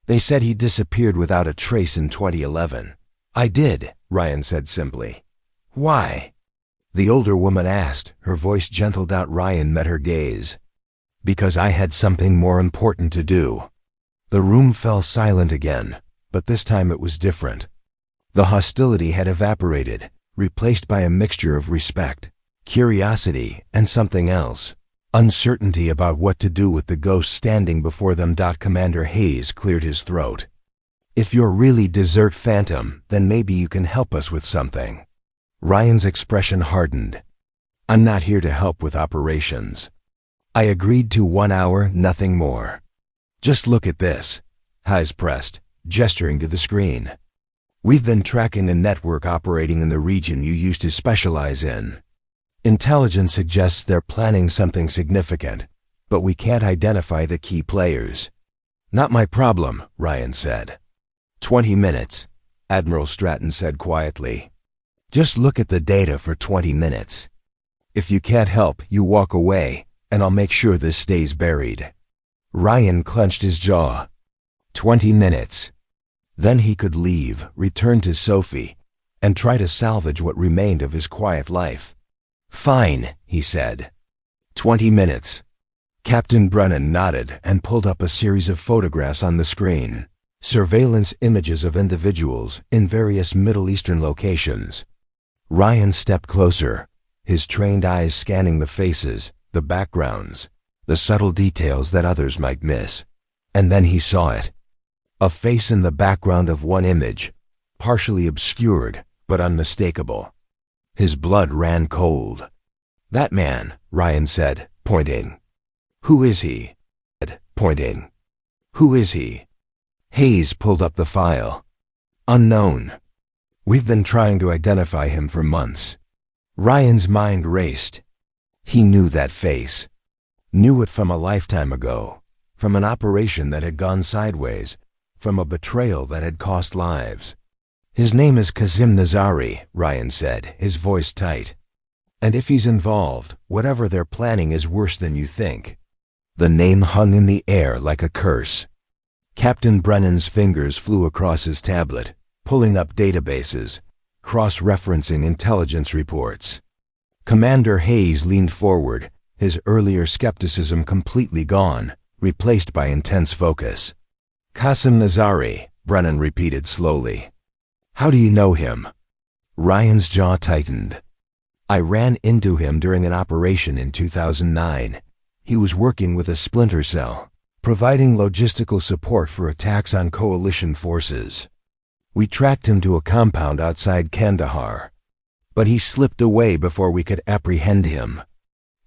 They said he disappeared without a trace in 2011. "I did," Ryan said simply. "Why?" the older woman asked, her voice gentle. Ryan met her gaze. "Because I had something more important to do." The room fell silent again, but this time it was different. The hostility had evaporated, replaced by a mixture of respect, curiosity, and something else. Uncertainty about what to do with the ghost standing before them. Commander Hayes cleared his throat. "If you're really Desert Phantom, then maybe you can help us with something." Ryan's expression hardened. "I'm not here to help with operations. I agreed to 1 hour, nothing more. Just look at this." Hayes pressed, gesturing to the screen. We've been tracking the network operating in the region you used to specialize in. Intelligence suggests they're planning something significant, but we can't identify the key players. Not my problem, Ryan said. 20 minutes, Admiral Stratton said quietly. Just look at the data for 20 minutes. If you can't help, you walk away, and I'll make sure this stays buried. Ryan clenched his jaw. 20 minutes. Then he could leave, return to Sophie, and try to salvage what remained of his quiet life. Fine, he said. 20 minutes. Captain Brennan nodded and pulled up a series of photographs on the screen. Surveillance images of individuals in various Middle Eastern locations. Ryan stepped closer, his trained eyes scanning the faces, the backgrounds, the subtle details that others might miss. And then he saw it. A face in the background of one image, partially obscured but unmistakable. His blood ran cold. That man, Ryan said, pointing. Who is he? Pointing. Who is he? Hayes pulled up the file. Unknown. We've been trying to identify him for months. Ryan's mind raced. He knew that face. Knew it from a lifetime ago. From an operation that had gone sideways. From a betrayal that had cost lives. His name is Kazim Nazari, Ryan said, his voice tight. And if he's involved, whatever they're planning is worse than you think. The name hung in the air like a curse. Captain Brennan's fingers flew across his tablet, pulling up databases, cross-referencing intelligence reports. Commander Hayes leaned forward, his earlier skepticism completely gone, replaced by intense focus. Qasim Nazari, Brennan repeated slowly. How do you know him? Ryan's jaw tightened. I ran into him during an operation in 2009. He was working with a splinter cell, providing logistical support for attacks on coalition forces. We tracked him to a compound outside Kandahar, but he slipped away before we could apprehend him.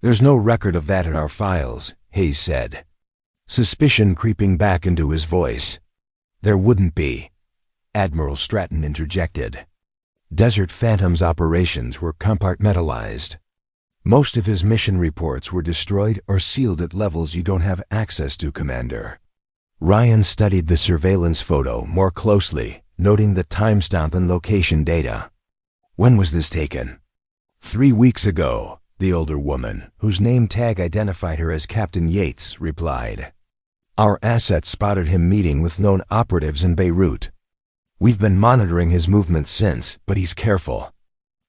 There's no record of that in our files, Hayes said. Suspicion creeping back into his voice. There wouldn't be, Admiral Stratton interjected. Desert Phantom's operations were compartmentalized. Most of his mission reports were destroyed or sealed at levels you don't have access to, Commander. Ryan studied the surveillance photo more closely, noting the timestamp and location data. When was this taken? 3 weeks ago, the older woman, whose name tag identified her as Captain Yates, replied. Our assets spotted him meeting with known operatives in Beirut. We've been monitoring his movements since, but he's careful.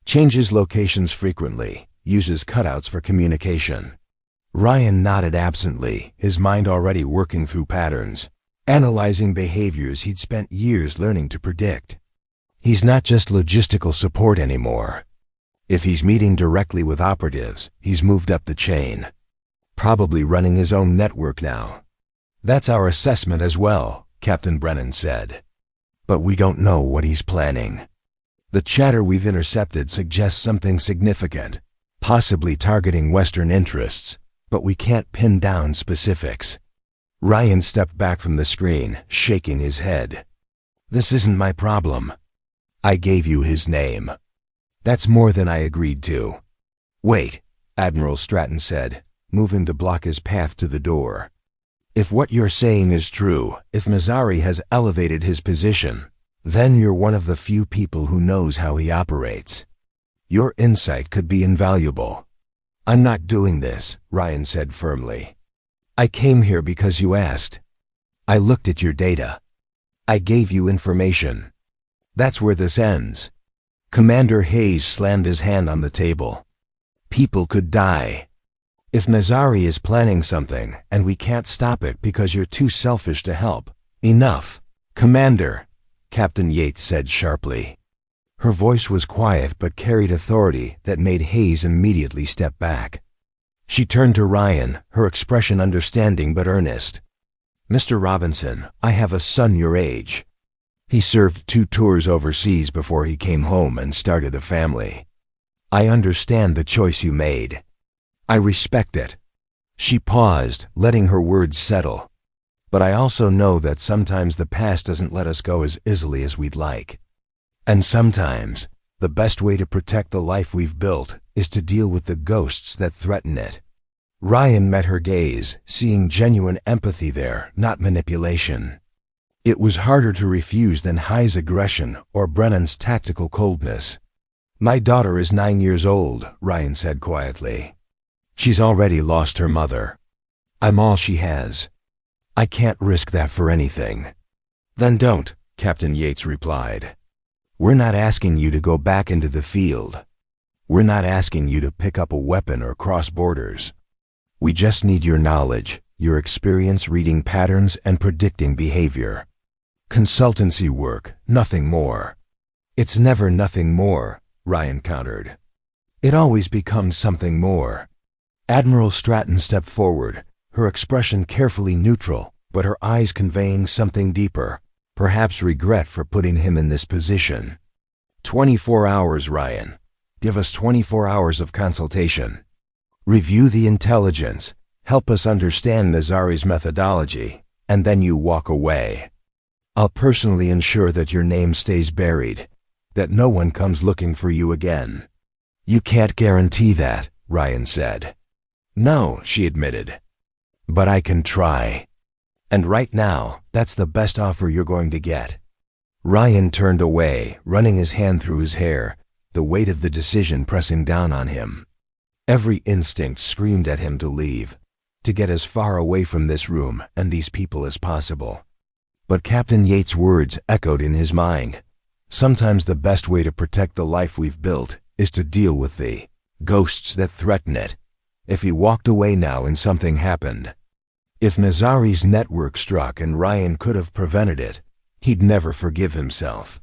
Changes locations frequently, uses cutouts for communication. Ryan nodded absently, his mind already working through patterns, analyzing behaviors he'd spent years learning to predict. He's not just logistical support anymore. If he's meeting directly with operatives, he's moved up the chain. Probably running his own network now. That's our assessment as well, Captain Brennan said. But we don't know what he's planning. The chatter we've intercepted suggests something significant, possibly targeting Western interests, but we can't pin down specifics. Ryan stepped back from the screen, shaking his head. This isn't my problem. I gave you his name. That's more than I agreed to. Wait, Admiral Stratton said, moving to block his path to the door. If what you're saying is true, if Nazari has elevated his position, then you're one of the few people who knows how he operates. Your insight could be invaluable. I'm not doing this, Ryan said firmly. I came here because you asked. I looked at your data. I gave you information. That's where this ends. Commander Hayes slammed his hand on the table. People could die. If Nazari is planning something, and we can't stop it because you're too selfish to help, enough. Commander, Captain Yates said sharply. Her voice was quiet but carried authority that made Hayes immediately step back. She turned to Ryan, her expression understanding but earnest. Mr. Robinson, I have a son your age. He served 2 tours overseas before he came home and started a family. I understand the choice you made. I respect it. She paused, letting her words settle. But I also know that sometimes the past doesn't let us go as easily as we'd like. And sometimes, the best way to protect the life we've built is to deal with the ghosts that threaten it. Ryan met her gaze, seeing genuine empathy there, not manipulation. It was harder to refuse than High's aggression or Brennan's tactical coldness. "My daughter is 9 years old," Ryan said quietly. "She's already lost her mother. I'm all she has. I can't risk that for anything." "Then don't," Captain Yates replied. "We're not asking you to go back into the field. We're not asking you to pick up a weapon or cross borders. We just need your knowledge, your experience reading patterns and predicting behavior. Consultancy work, nothing more." "It's never nothing more," Ryan countered. "It always becomes something more." Admiral Stratton stepped forward, her expression carefully neutral, but her eyes conveying something deeper, perhaps regret for putting him in this position. 24 hours, Ryan. Give us 24 hours of consultation. Review the intelligence, help us understand Nazari's methodology, and then you walk away. I'll personally ensure that your name stays buried, that no one comes looking for you again." "You can't guarantee that," Ryan said. "No," she admitted. "But I can try. And right now, that's the best offer you're going to get." Ryan turned away, running his hand through his hair, the weight of the decision pressing down on him. Every instinct screamed at him to leave, to get as far away from this room and these people as possible. But Captain Yates' words echoed in his mind. Sometimes the best way to protect the life we've built is to deal with the ghosts that threaten it. If he walked away now and something happened, if Nazari's network struck and Ryan could have prevented it, he'd never forgive himself.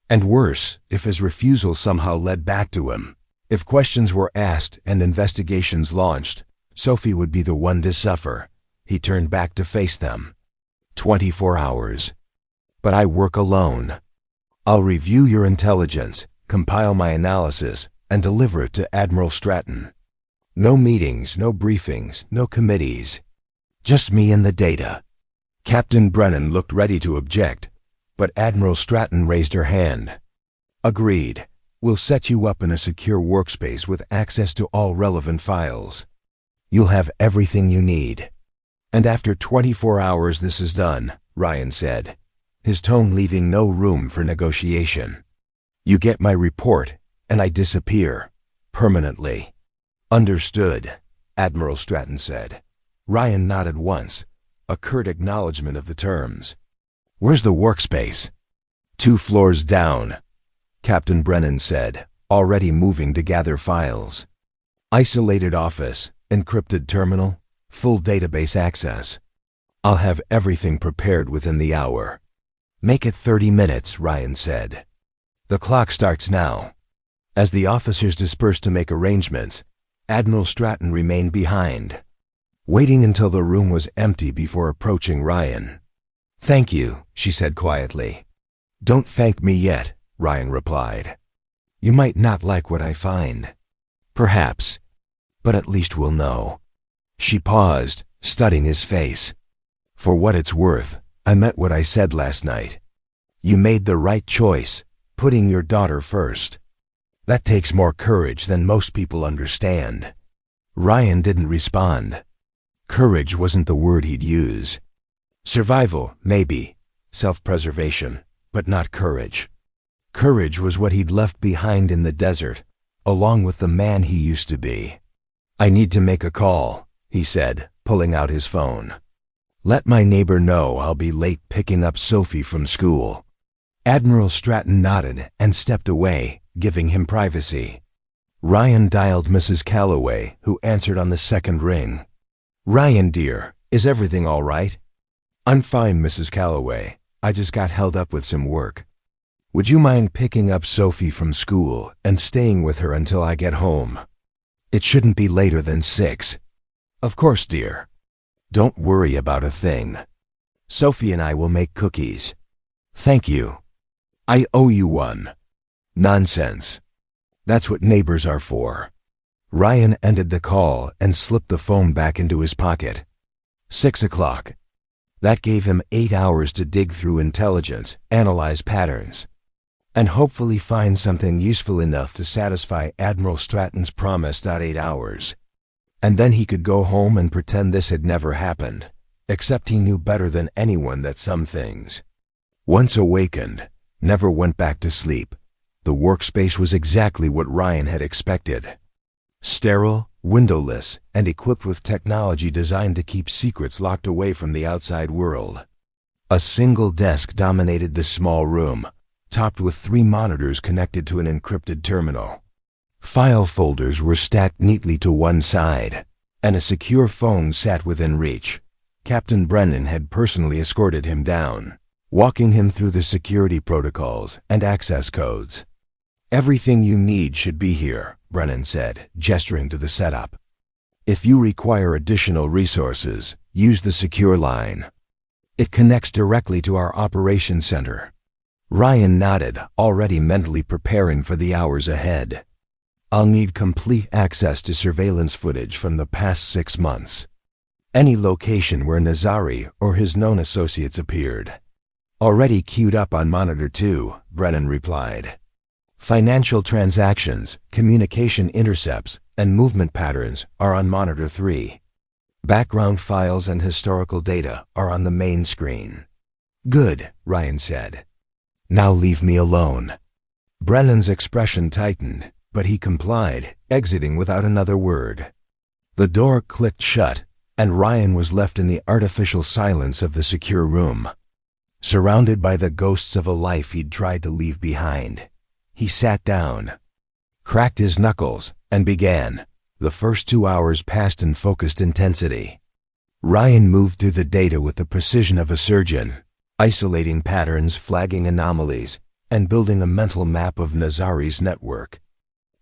And worse, if his refusal somehow led back to him, if questions were asked and investigations launched, Sophie would be the one to suffer. He turned back to face them. 24 hours. But I work alone. I'll review your intelligence, compile my analysis, and deliver it to Admiral Stratton. No meetings, no briefings, no committees. Just me and the data. Captain Brennan looked ready to object, but Admiral Stratton raised her hand. Agreed. We'll set you up in a secure workspace with access to all relevant files. You'll have everything you need. And after 24 hours this is done, Ryan said, his tone leaving no room for negotiation. You get my report, and I disappear. Permanently. Understood, Admiral Stratton said. Ryan nodded once, a curt acknowledgement of the terms. Where's the workspace? 2 floors down, Captain Brennan said, already moving to gather files. Isolated office, encrypted terminal, full database access. I'll have everything prepared within the hour. Make it 30 minutes, Ryan said. The clock starts now. As the officers dispersed to make arrangements, Admiral Stratton remained behind, waiting until the room was empty before approaching Ryan. Thank you, she said quietly. Don't thank me yet, Ryan replied. You might not like what I find. Perhaps, but at least we'll know. She paused, studying his face. For what it's worth, I meant what I said last night. You made the right choice, putting your daughter first. That takes more courage than most people understand. Ryan didn't respond. Courage wasn't the word he'd use. Survival, maybe. Self-preservation, but not courage. Courage was what he'd left behind in the desert, along with the man he used to be. I need to make a call, he said, pulling out his phone. Let my neighbor know I'll be late picking up Sophie from school. Admiral Stratton nodded and stepped away, giving him privacy. Ryan dialed Mrs. Calloway, who answered on the second ring. Ryan, dear, is everything all right? I'm fine, Mrs. Calloway. I just got held up with some work. Would you mind picking up Sophie from school and staying with her until I get home? It shouldn't be later than 6. Of course, dear. Don't worry about a thing. Sophie and I will make cookies. Thank you. I owe you one. Nonsense. That's what neighbors are for. Ryan ended the call and slipped the phone back into his pocket. 6 o'clock. That gave him 8 hours to dig through intelligence, analyze patterns. and hopefully find something useful enough to satisfy Admiral Stratton's promise. 8 hours. And then he could go home and pretend this had never happened, except he knew better than anyone that some things, once awakened, never went back to sleep. The workspace was exactly what Ryan had expected. Sterile, windowless, and equipped with technology designed to keep secrets locked away from the outside world. A single desk dominated the small room, topped with 3 monitors connected to an encrypted terminal. File folders were stacked neatly to one side, and a secure phone sat within reach. Captain Brennan had personally escorted him down, walking him through the security protocols and access codes. "Everything you need should be here," Brennan said, gesturing to the setup. "If you require additional resources, use the secure line. It connects directly to our operations center." Ryan nodded, already mentally preparing for the hours ahead. "I'll need complete access to surveillance footage from the past 6 months. Any location where Nazari or his known associates appeared." "Already queued up on Monitor 2, Brennan replied. "Financial transactions, communication intercepts, and movement patterns are on Monitor 3. Background files and historical data are on the main screen." "Good," Ryan said. "Now leave me alone." Brennan's expression tightened, but he complied, exiting without another word. The door clicked shut, and Ryan was left in the artificial silence of the secure room, surrounded by the ghosts of a life he'd tried to leave behind. He sat down, cracked his knuckles, and began. The first 2 hours passed in focused intensity. Ryan moved through the data with the precision of a surgeon, isolating patterns, flagging anomalies, and building a mental map of Nazari's network.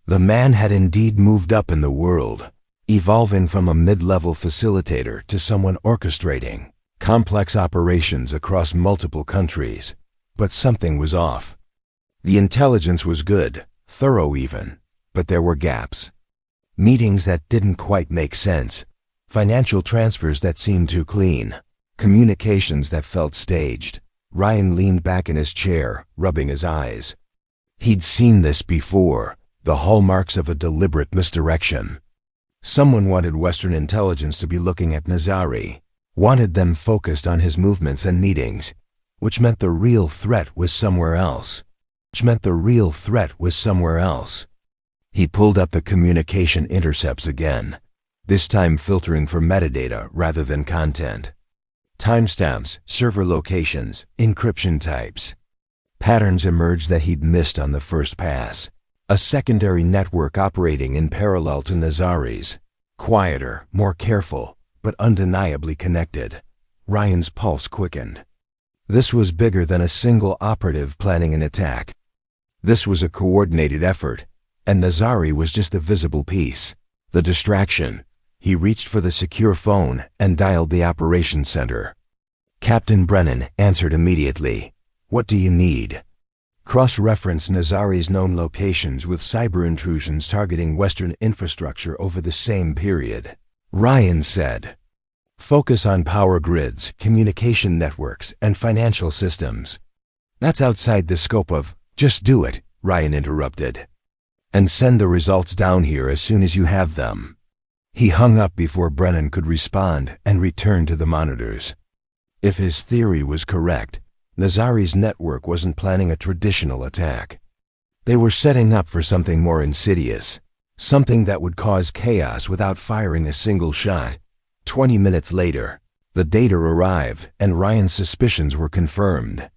The man had indeed moved up in the world, evolving from a mid-level facilitator to someone orchestrating complex operations across multiple countries. But something was off. The intelligence was good, thorough even, but there were gaps. Meetings that didn't quite make sense, financial transfers that seemed too clean, communications that felt staged. Ryan leaned back in his chair, rubbing his eyes. He'd seen this before, the hallmarks of a deliberate misdirection. Someone wanted Western intelligence to be looking at Nazari, wanted them focused on his movements and meetings, which meant the real threat was somewhere else. He pulled up the communication intercepts again, this time filtering for metadata rather than content. Timestamps, server locations, encryption types. Patterns emerged that he'd missed on the first pass. A secondary network operating in parallel to Nazari's. Quieter, more careful, but undeniably connected. Ryan's pulse quickened. This was bigger than a single operative planning an attack. This was a coordinated effort, and Nazari was just a visible piece, the distraction. He reached for the secure phone and dialed the operations center. Captain Brennan answered immediately. "What do you need?" "Cross-reference Nazari's known locations with cyber intrusions targeting Western infrastructure over the same period," Ryan said. "Focus on power grids, communication networks, and financial systems." "That's outside the scope of—" "Just do it," Ryan interrupted. "And send the results down here as soon as you have them." He hung up before Brennan could respond and returned to the monitors. If his theory was correct, Nazari's network wasn't planning a traditional attack. They were setting up for something more insidious, something that would cause chaos without firing a single shot. 20 minutes later, the data arrived and Ryan's suspicions were confirmed.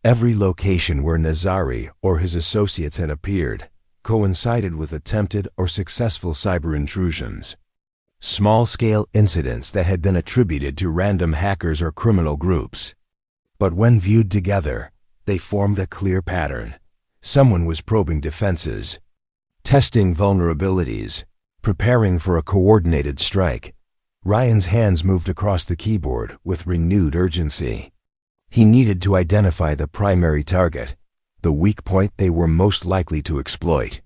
Every location where Nazari or his associates had appeared coincided with attempted or successful cyber intrusions. Small-scale incidents that had been attributed to random hackers or criminal groups. But when viewed together, they formed a clear pattern. Someone was probing defenses, testing vulnerabilities, preparing for a coordinated strike. Ryan's hands moved across the keyboard with renewed urgency. He needed to identify the primary target, the weak point they were most likely to exploit.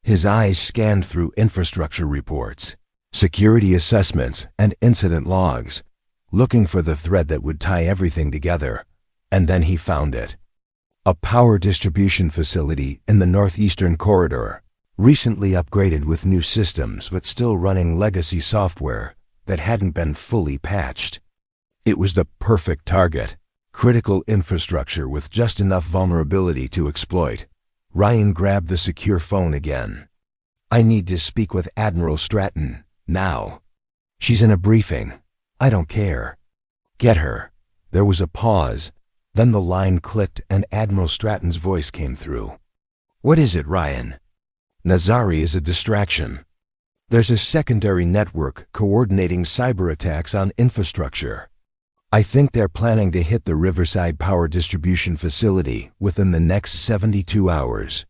His eyes scanned through infrastructure reports, security assessments, and incident logs, looking for the thread that would tie everything together. And then he found it. A power distribution facility in the northeastern corridor, recently upgraded with new systems but still running legacy software that hadn't been fully patched. It was the perfect target, critical infrastructure with just enough vulnerability to exploit. Ryan grabbed the secure phone again. "I need to speak with Admiral Stratton, now." "She's in a briefing." "I don't care." "Get her." There was a pause. Then the line clicked and Admiral Stratton's voice came through. "What is it, Ryan?" "Nazari is a distraction. There's a secondary network coordinating cyber attacks on infrastructure. I think they're planning to hit the Riverside Power Distribution Facility within the next 72 hours.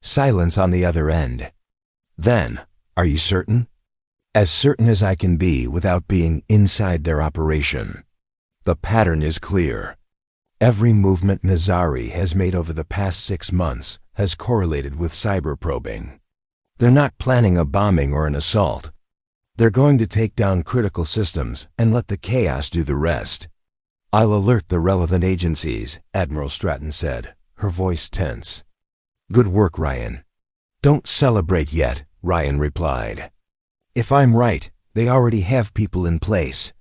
Silence on the other end. Then, "Are you certain?" "As certain as I can be without being inside their operation. The pattern is clear. Every movement Nazari has made over the past 6 months has correlated with cyber probing. They're not planning a bombing or an assault. They're going to take down critical systems and let the chaos do the rest." "I'll alert the relevant agencies," Admiral Stratton said, her voice tense. "Good work, Ryan." "Don't celebrate yet," Ryan replied. "If I'm right, they already have people in place.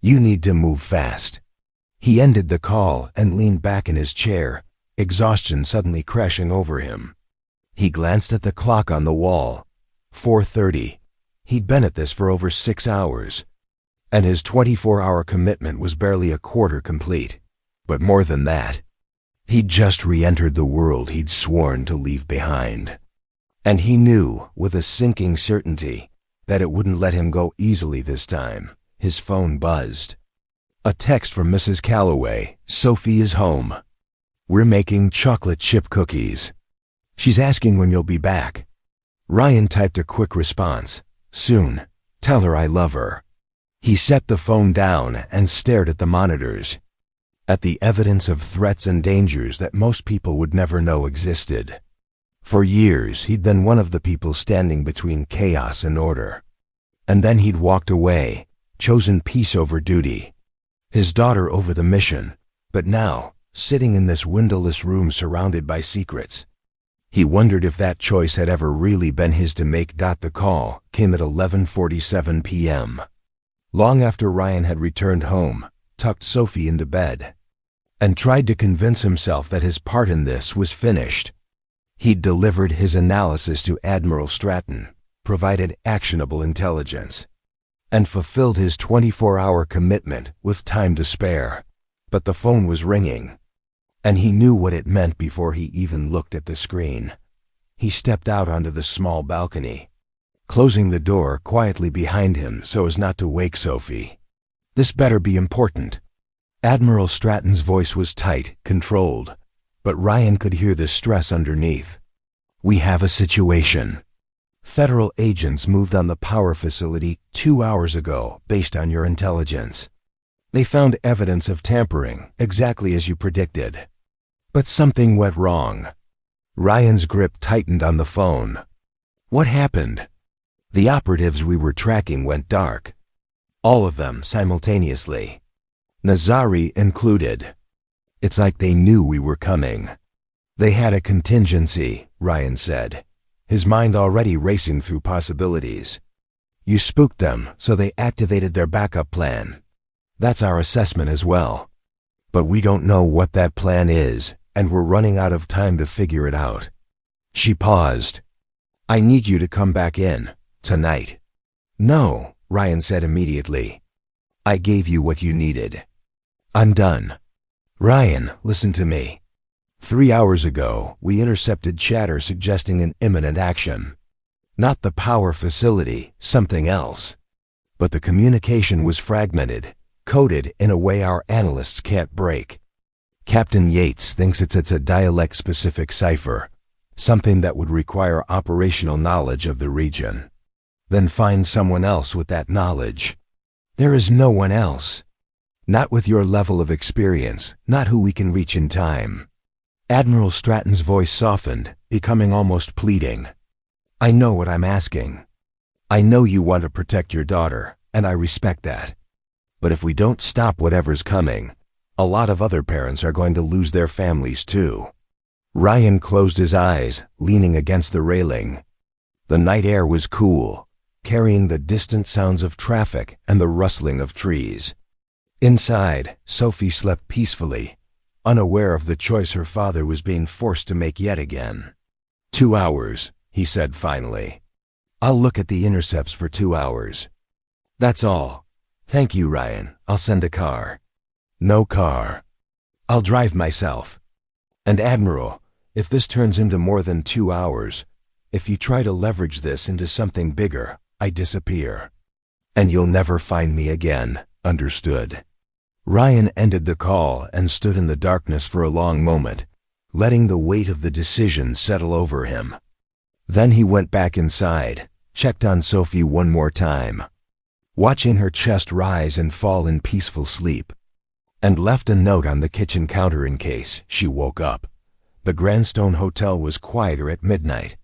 You need to move fast." He ended the call and leaned back in his chair, exhaustion suddenly crashing over him. He glanced at the clock on the wall. 4:30. He'd been at this for over 6 hours. And his 24-hour commitment was barely a quarter complete. But more than that, he'd just re-entered the world he'd sworn to leave behind. And he knew, with a sinking certainty, that it wouldn't let him go easily this time. His phone buzzed. A text from Mrs. Calloway. "Sophie is home. We're making chocolate chip cookies. She's asking when you'll be back." Ryan typed a quick response. "Soon. Tell her I love her." He set the phone down and stared at the monitors, at the evidence of threats and dangers that most people would never know existed. For years, he'd been one of the people standing between chaos and order. And then he'd walked away, chosen peace over duty, his daughter over the mission, but now, sitting in this windowless room surrounded by secrets. He wondered if that choice had ever really been his to make. The call came at 11:47 p.m. Long after Ryan had returned home, tucked Sophie into bed, and tried to convince himself that his part in this was finished. He'd delivered his analysis to Admiral Stratton, provided actionable intelligence, and fulfilled his 24-hour commitment with time to spare. But the phone was ringing, and he knew what it meant before he even looked at the screen. He stepped out onto the small balcony, closing the door quietly behind him so as not to wake Sophie. "This better be important." Admiral Stratton's voice was tight, controlled, but Ryan could hear the stress underneath. "We have a situation. Federal agents moved on the power facility 2 hours ago based on your intelligence. They found evidence of tampering, exactly as you predicted. But something went wrong." Ryan's grip tightened on the phone. "What happened?" "The operatives we were tracking went dark. All of them simultaneously. Nazari included. It's like they knew we were coming. They had a contingency," Ryan said, his mind already racing through possibilities. "You spooked them, so they activated their backup plan. That's our assessment as well. But we don't know what that plan is, and we're running out of time to figure it out." She paused. "I need you to come back in, tonight." "No," Ryan said immediately. "I gave you what you needed. I'm done." "Ryan, listen to me. 3 hours ago, we intercepted chatter suggesting an imminent action. Not the power facility, something else. But the communication was fragmented, coded in a way our analysts can't break. Captain Yates thinks it's a dialect-specific cipher, something that would require operational knowledge of the region. Then find someone else with that knowledge. There is no one else. Not with your level of experience, not who we can reach in time." Admiral Stratton's voice softened, becoming almost pleading. "I know what I'm asking. I know you want to protect your daughter, and I respect that. But if we don't stop whatever's coming, A lot of other parents are going to lose their families too. Ryan closed his eyes, leaning against the railing. The night air was cool, carrying the distant sounds of traffic and the rustling of trees. Inside, Sophie slept peacefully, unaware of the choice her father was being forced to make yet again. 2 hours, he said finally. I'll look at the intercepts for 2 hours. That's all. Thank you, Ryan. I'll send a car. No car. I'll drive myself. And Admiral, if this turns into more than 2 hours, if you try to leverage this into something bigger, I disappear. And you'll never find me again, understood? Ryan ended the call and stood in the darkness for a long moment, letting the weight of the decision settle over him. Then he went back inside, checked on Sophie one more time, watching her chest rise and fall in peaceful sleep, and left a note on the kitchen counter in case she woke up. The Grandstone Hotel was quieter at midnight,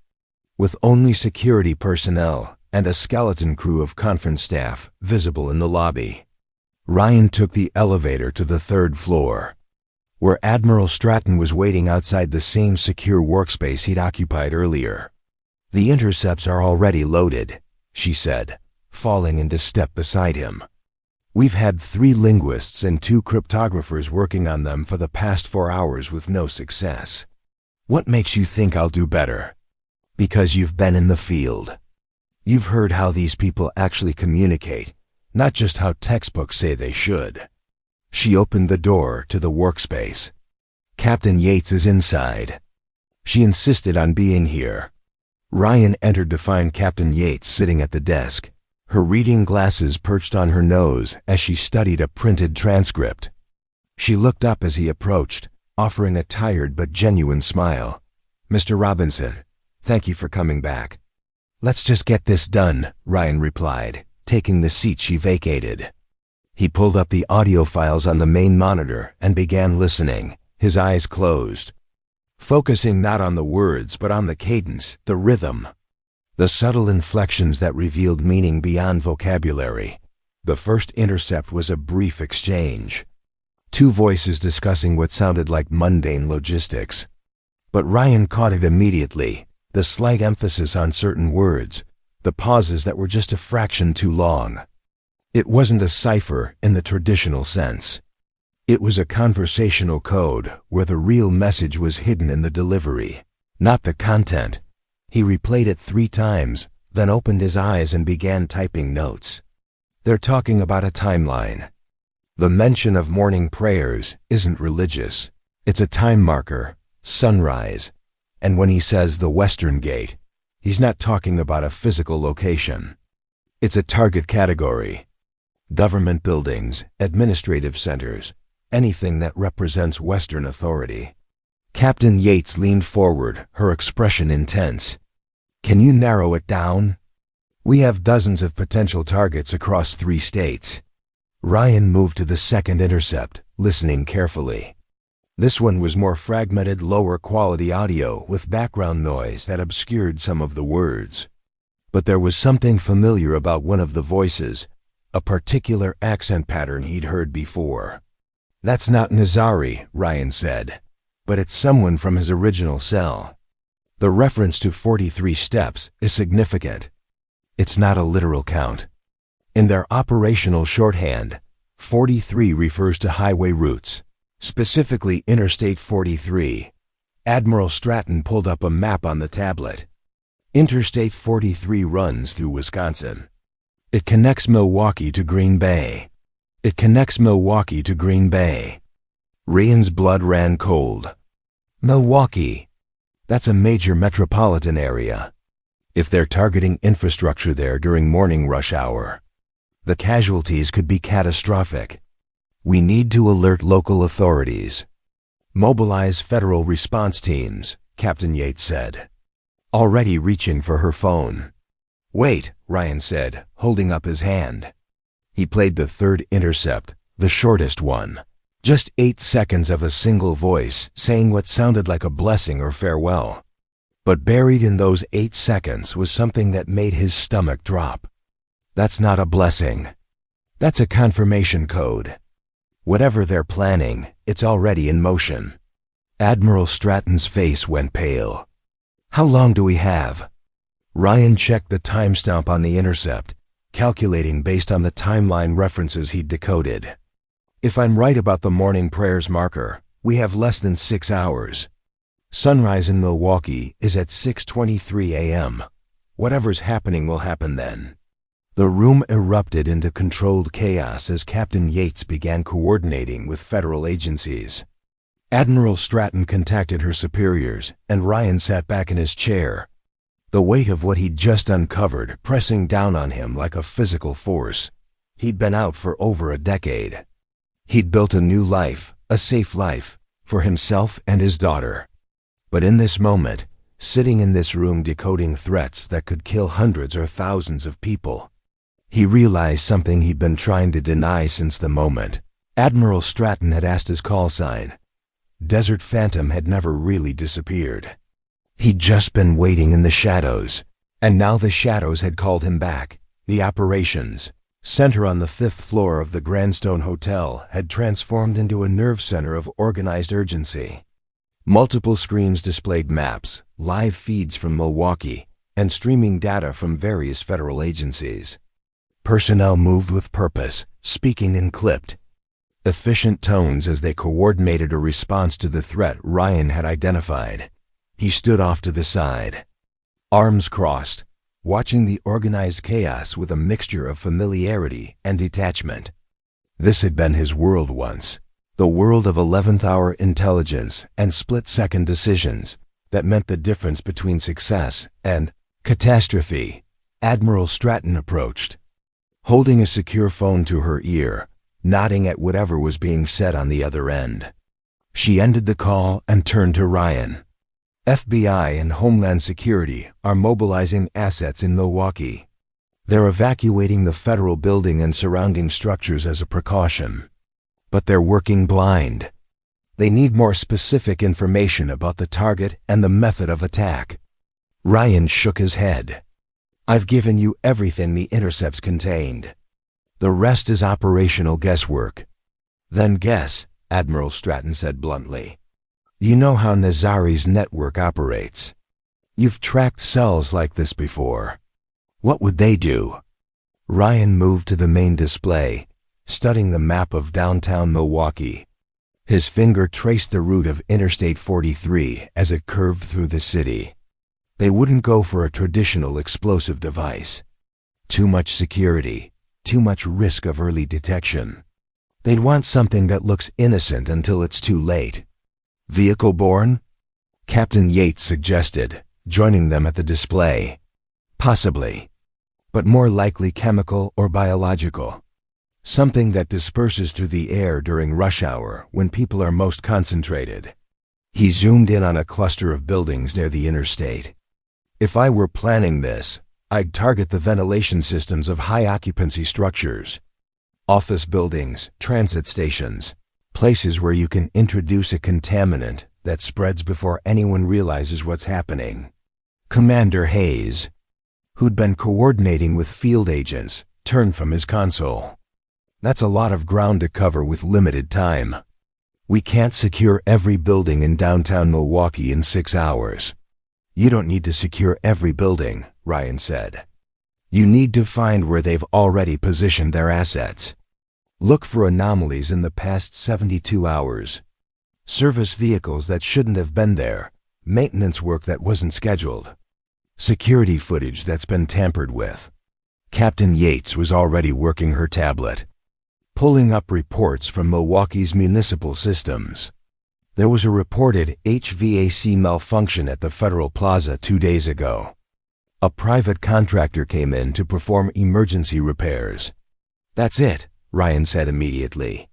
with only security personnel and a skeleton crew of conference staff visible in the lobby. Ryan took the elevator to the 3rd floor, where Admiral Stratton was waiting outside the same secure workspace he'd occupied earlier. The intercepts are already loaded, she said, falling into step beside him. We've had 3 linguists and 2 cryptographers working on them for the past 4 hours with no success. What makes you think I'll do better? Because you've been in the field. You've heard how these people actually communicate, not just how textbooks say they should. She opened the door to the workspace. Captain Yates is inside. She insisted on being here. Ryan entered to find Captain Yates sitting at the desk, her reading glasses perched on her nose as she studied a printed transcript. She looked up as he approached, offering a tired but genuine smile. Mr. Robinson, thank you for coming back. Let's just get this done, Ryan replied, taking the seat she vacated. He pulled up the audio files on the main monitor and began listening, his eyes closed, focusing not on the words but on the cadence, the rhythm, the subtle inflections that revealed meaning beyond vocabulary. The first intercept was a brief exchange, 2 voices discussing what sounded like mundane logistics. But Ryan caught it immediately, the slight emphasis on certain words, the pauses that were just a fraction too long. It wasn't a cipher in the traditional sense. It was a conversational code where the real message was hidden in the delivery, not the content. He replayed it 3 times, then opened his eyes and began typing notes. They're talking about a timeline. The mention of morning prayers isn't religious. It's a time marker, sunrise. And when he says the Western Gate, he's not talking about a physical location. It's a target category. Government buildings, administrative centers, anything that represents Western authority. Captain Yates leaned forward, her expression intense. Can you narrow it down? We have dozens of potential targets across 3 states. Ryan moved to the second intercept, listening carefully. This one was more fragmented, lower quality audio with background noise that obscured some of the words. But there was something familiar about one of the voices, a particular accent pattern he'd heard before. That's not Nazari, Ryan said, but it's someone from his original cell. The reference to 43 steps is significant. It's not a literal count. In their operational shorthand, 43 refers to highway routes, specifically Interstate 43. Admiral Stratton pulled up a map on the tablet. Interstate 43 runs through Wisconsin. It connects Milwaukee to Green Bay. It connects Milwaukee to Green Bay. Ryan's blood ran cold. Milwaukee. That's a major metropolitan area. If they're targeting infrastructure there during morning rush hour, the casualties could be catastrophic. We need to alert local authorities. Mobilize federal response teams, Captain Yates said, already reaching for her phone. Wait, Ryan said, holding up his hand. He played the 3rd intercept, the shortest one. Just 8 seconds of a single voice saying what sounded like a blessing or farewell. But buried in those 8 seconds was something that made his stomach drop. That's not a blessing. That's a confirmation code. Whatever they're planning, it's already in motion. Admiral Stratton's face went pale. How long do we have? Ryan checked the timestamp on the intercept, calculating based on the timeline references he'd decoded. If I'm right about the morning prayers marker, we have less than 6 hours. Sunrise in Milwaukee is at 6:23 a.m. Whatever's happening will happen then. The room erupted into controlled chaos as Captain Yates began coordinating with federal agencies. Admiral Stratton contacted her superiors, and Ryan sat back in his chair, the weight of what he'd just uncovered pressing down on him like a physical force. He'd been out for over a decade. He'd built a new life, a safe life, for himself and his daughter. But in this moment, sitting in this room decoding threats that could kill hundreds or thousands of people, he realized something he'd been trying to deny since the moment. Admiral Stratton had asked his call sign. Desert Phantom had never really disappeared. He'd just been waiting in the shadows, and now the shadows had called him back. The operations center on the 5th floor of the Grandstone Hotel had transformed into a nerve center of organized urgency. Multiple screens displayed maps, live feeds from Milwaukee, and streaming data from various federal agencies. Personnel moved with purpose, speaking in clipped, efficient tones as they coordinated a response to the threat Ryan had identified. He stood off to the side, arms crossed, watching the organized chaos with a mixture of familiarity and detachment. This had been his world once, the world of 11th-hour intelligence and split-second decisions that meant the difference between success and catastrophe. Admiral Stratton approached, holding a secure phone to her ear, nodding at whatever was being said on the other end. She ended the call and turned to Ryan. FBI and Homeland Security are mobilizing assets in Milwaukee. They're evacuating the federal building and surrounding structures as a precaution. But they're working blind. They need more specific information about the target and the method of attack. Ryan shook his head. I've given you everything the intercepts contained. The rest is operational guesswork. Then guess, Admiral Stratton said bluntly. You know how Nazari's network operates. You've tracked cells like this before. What would they do? Ryan moved to the main display, studying the map of downtown Milwaukee. His finger traced the route of Interstate 43 as it curved through the city. They wouldn't go for a traditional explosive device. Too much security, too much risk of early detection. They'd want something that looks innocent until it's too late. Vehicle-borne? Captain Yates suggested, joining them at the display. Possibly, but more likely chemical or biological. Something that disperses through the air during rush hour when people are most concentrated. He zoomed in on a cluster of buildings near the interstate. If I were planning this, I'd target the ventilation systems of high-occupancy structures. Office buildings, transit stations, places where you can introduce a contaminant that spreads before anyone realizes what's happening. Commander Hayes, who'd been coordinating with field agents, turned from his console. That's a lot of ground to cover with limited time. We can't secure every building in downtown Milwaukee in 6 hours. You don't need to secure every building, Ryan said. You need to find where they've already positioned their assets. Look for anomalies in the past 72 hours. Service vehicles that shouldn't have been there, maintenance work that wasn't scheduled, security footage that's been tampered with. Captain Yates was already working her tablet, pulling up reports from Milwaukee's municipal systems. There was a reported HVAC malfunction at the Federal Plaza 2 days ago. A private contractor came in to perform emergency repairs. That's it, Ryan said immediately.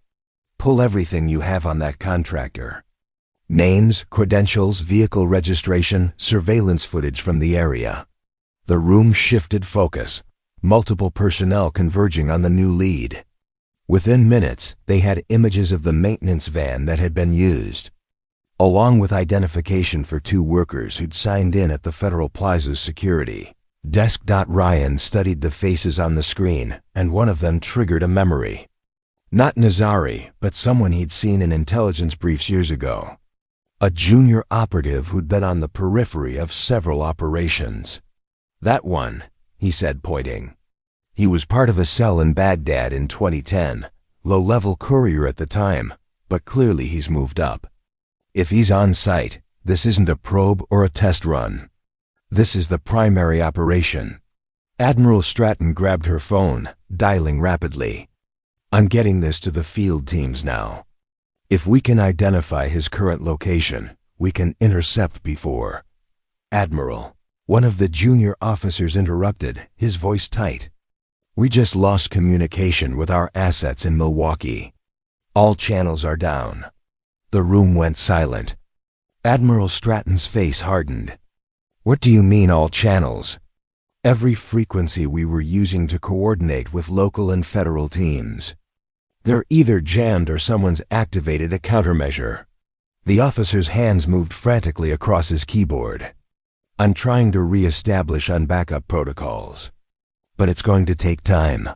Pull everything you have on that contractor. Names, credentials, vehicle registration, surveillance footage from the area. The room shifted focus, multiple personnel converging on the new lead. Within minutes, they had images of the maintenance van that had been used, along with identification for 2 workers who'd signed in at the Federal Plaza's security desk. Ryan studied the faces on the screen, and one of them triggered a memory. Not Nazari, but someone he'd seen in intelligence briefs years ago. A junior operative who'd been on the periphery of several operations. That one, he said, pointing. He was part of a cell in Baghdad in 2010, low-level courier at the time, but clearly he's moved up. If he's on site, this isn't a probe or a test run. This is the primary operation. Admiral Stratton grabbed her phone, dialing rapidly. I'm getting this to the field teams now. If we can identify his current location, we can intercept before. Admiral, one of the junior officers interrupted, his voice tight. We just lost communication with our assets in Milwaukee. All channels are down. The room went silent. Admiral Stratton's face hardened. What do you mean all channels? Every frequency we were using to coordinate with local and federal teams. They're either jammed or someone's activated a countermeasure. The officer's hands moved frantically across his keyboard. I'm trying to re-establish on backup protocols. But it's going to take time.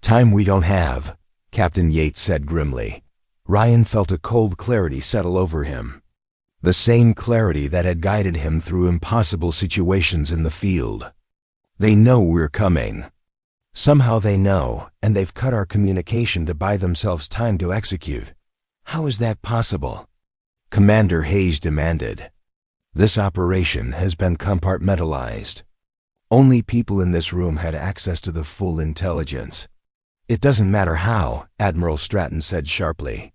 Time we don't have, Captain Yates said grimly. Ryan felt a cold clarity settle over him. The same clarity that had guided him through impossible situations in the field. They know we're coming. Somehow they know, and they've cut our communication to buy themselves time to execute. How is that possible? Commander Hayes demanded. This operation has been compartmentalized. Only people in this room had access to the full intelligence. It doesn't matter how, Admiral Stratton said sharply.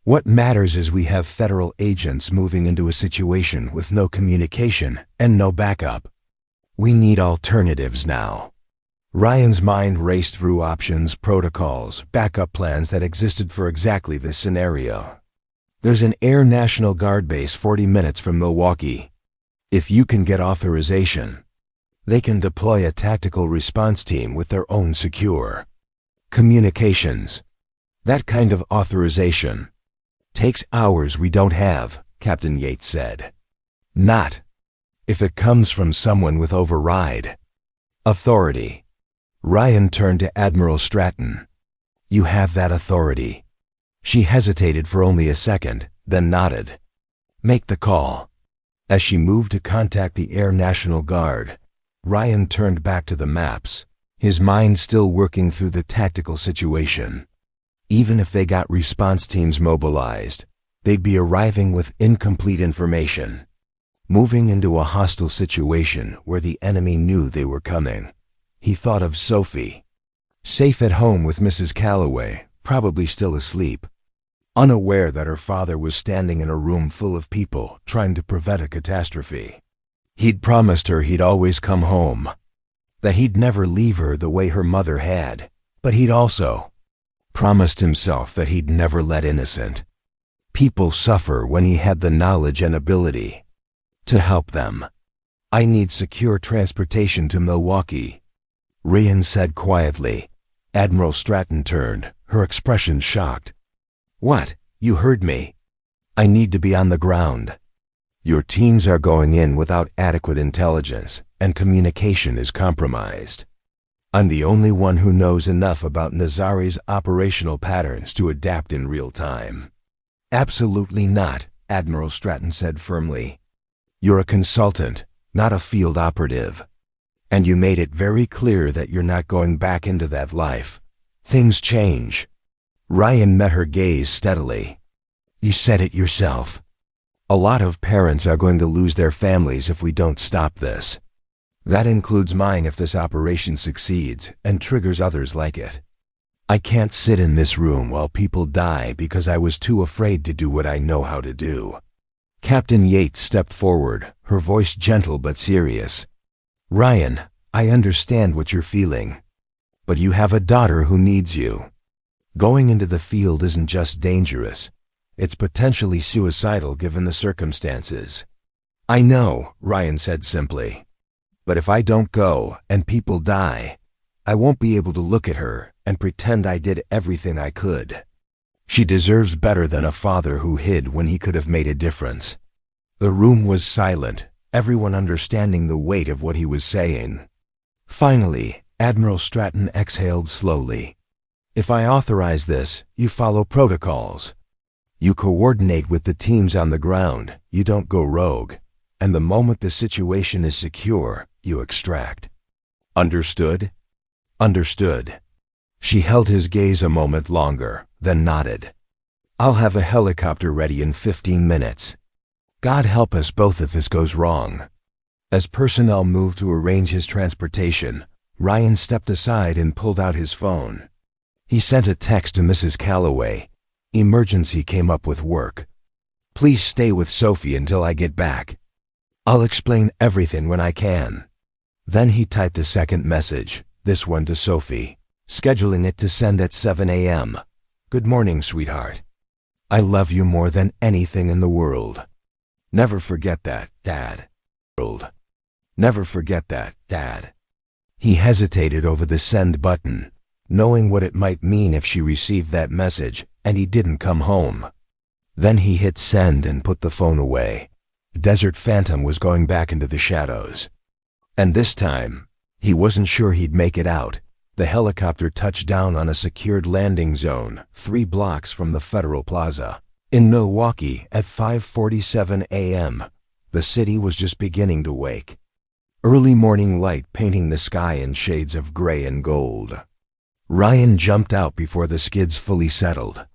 What matters is we have federal agents moving into a situation with no communication and no backup. We need alternatives now. Ryan's mind raced through options, protocols, backup plans that existed for exactly this scenario. There's an Air National Guard base 40 minutes from Milwaukee. If you can get authorization, they can deploy a tactical response team with their own secure communications. That kind of authorization takes hours we don't have, Captain Yates said. Not if it comes from someone with override authority. Ryan turned to Admiral Stratton. You have that authority. She hesitated for only a second, then nodded. Make the call. As she moved to contact the Air National Guard, Ryan turned back to the maps, his mind still working through the tactical situation. Even if they got response teams mobilized, they'd be arriving with incomplete information, moving into a hostile situation where the enemy knew they were coming. He thought of Sophie, safe at home with Mrs. Calloway, probably still asleep, unaware that her father was standing in a room full of people trying to prevent a catastrophe. He'd promised her he'd always come home, that he'd never leave her the way her mother had, but he'd also promised himself that he'd never let innocent people suffer when he had the knowledge and ability to help them. I need secure transportation to Milwaukee, Ryan said quietly. Admiral Stratton turned, her expression shocked. What? You heard me. I need to be on the ground. Your teams are going in without adequate intelligence, and communication is compromised. I'm the only one who knows enough about Nazari's operational patterns to adapt in real time. Absolutely not, Admiral Stratton said firmly. You're a consultant, not a field operative. And you made it very clear that you're not going back into that life. Things change. Ryan met her gaze steadily. You said it yourself. A lot of parents are going to lose their families if we don't stop this. That includes mine if this operation succeeds and triggers others like it. I can't sit in this room while people die because I was too afraid to do what I know how to do. Captain Yates stepped forward, her voice gentle but serious. Ryan, I understand what you're feeling, but you have a daughter who needs you. Going into the field isn't just dangerous, it's potentially suicidal given the circumstances. I know, Ryan said simply, but if I don't go and people die, I won't be able to look at her and pretend I did everything I could. She deserves better than a father who hid when he could have made a difference. The room was silent, everyone understanding the weight of what he was saying. Finally, Admiral Stratton exhaled slowly. If I authorize this, you follow protocols. You coordinate with the teams on the ground, you don't go rogue, and the moment the situation is secure, you extract. Understood? Understood. She held his gaze a moment longer, then nodded. I'll have a helicopter ready in 15 minutes. God help us both if this goes wrong. As personnel moved to arrange his transportation, Ryan stepped aside and pulled out his phone. He sent a text to Mrs. Calloway. Emergency came up with work. Please stay with Sophie until I get back. I'll explain everything when I can. Then he typed a second message, this one to Sophie, scheduling it to send at 7 a.m. Good morning, sweetheart. I love you more than anything in the world. Never forget that, Dad. Never forget that, Dad. He hesitated over the send button, knowing what it might mean if she received that message and he didn't come home. Then he hit send and put the phone away. Desert Phantom was going back into the shadows. And this time, he wasn't sure he'd make it out. The helicopter touched down on a secured landing zone 3 blocks from the Federal Plaza. In Milwaukee at 5:47 a.m., the city was just beginning to wake. Early morning light painting the sky in shades of gray and gold. Ryan jumped out before the skids fully settled,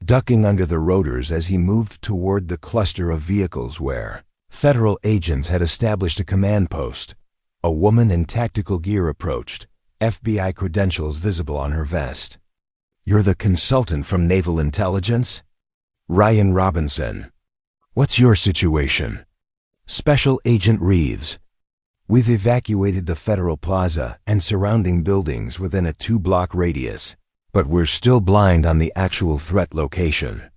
ducking under the rotors as he moved toward the cluster of vehicles where federal agents had established a command post. A woman in tactical gear approached, FBI credentials visible on her vest. You're the consultant from Naval Intelligence? Ryan Robinson. What's your situation? Special Agent Reeves. We've evacuated the Federal Plaza and surrounding buildings within a 2-block radius, but we're still blind on the actual threat location.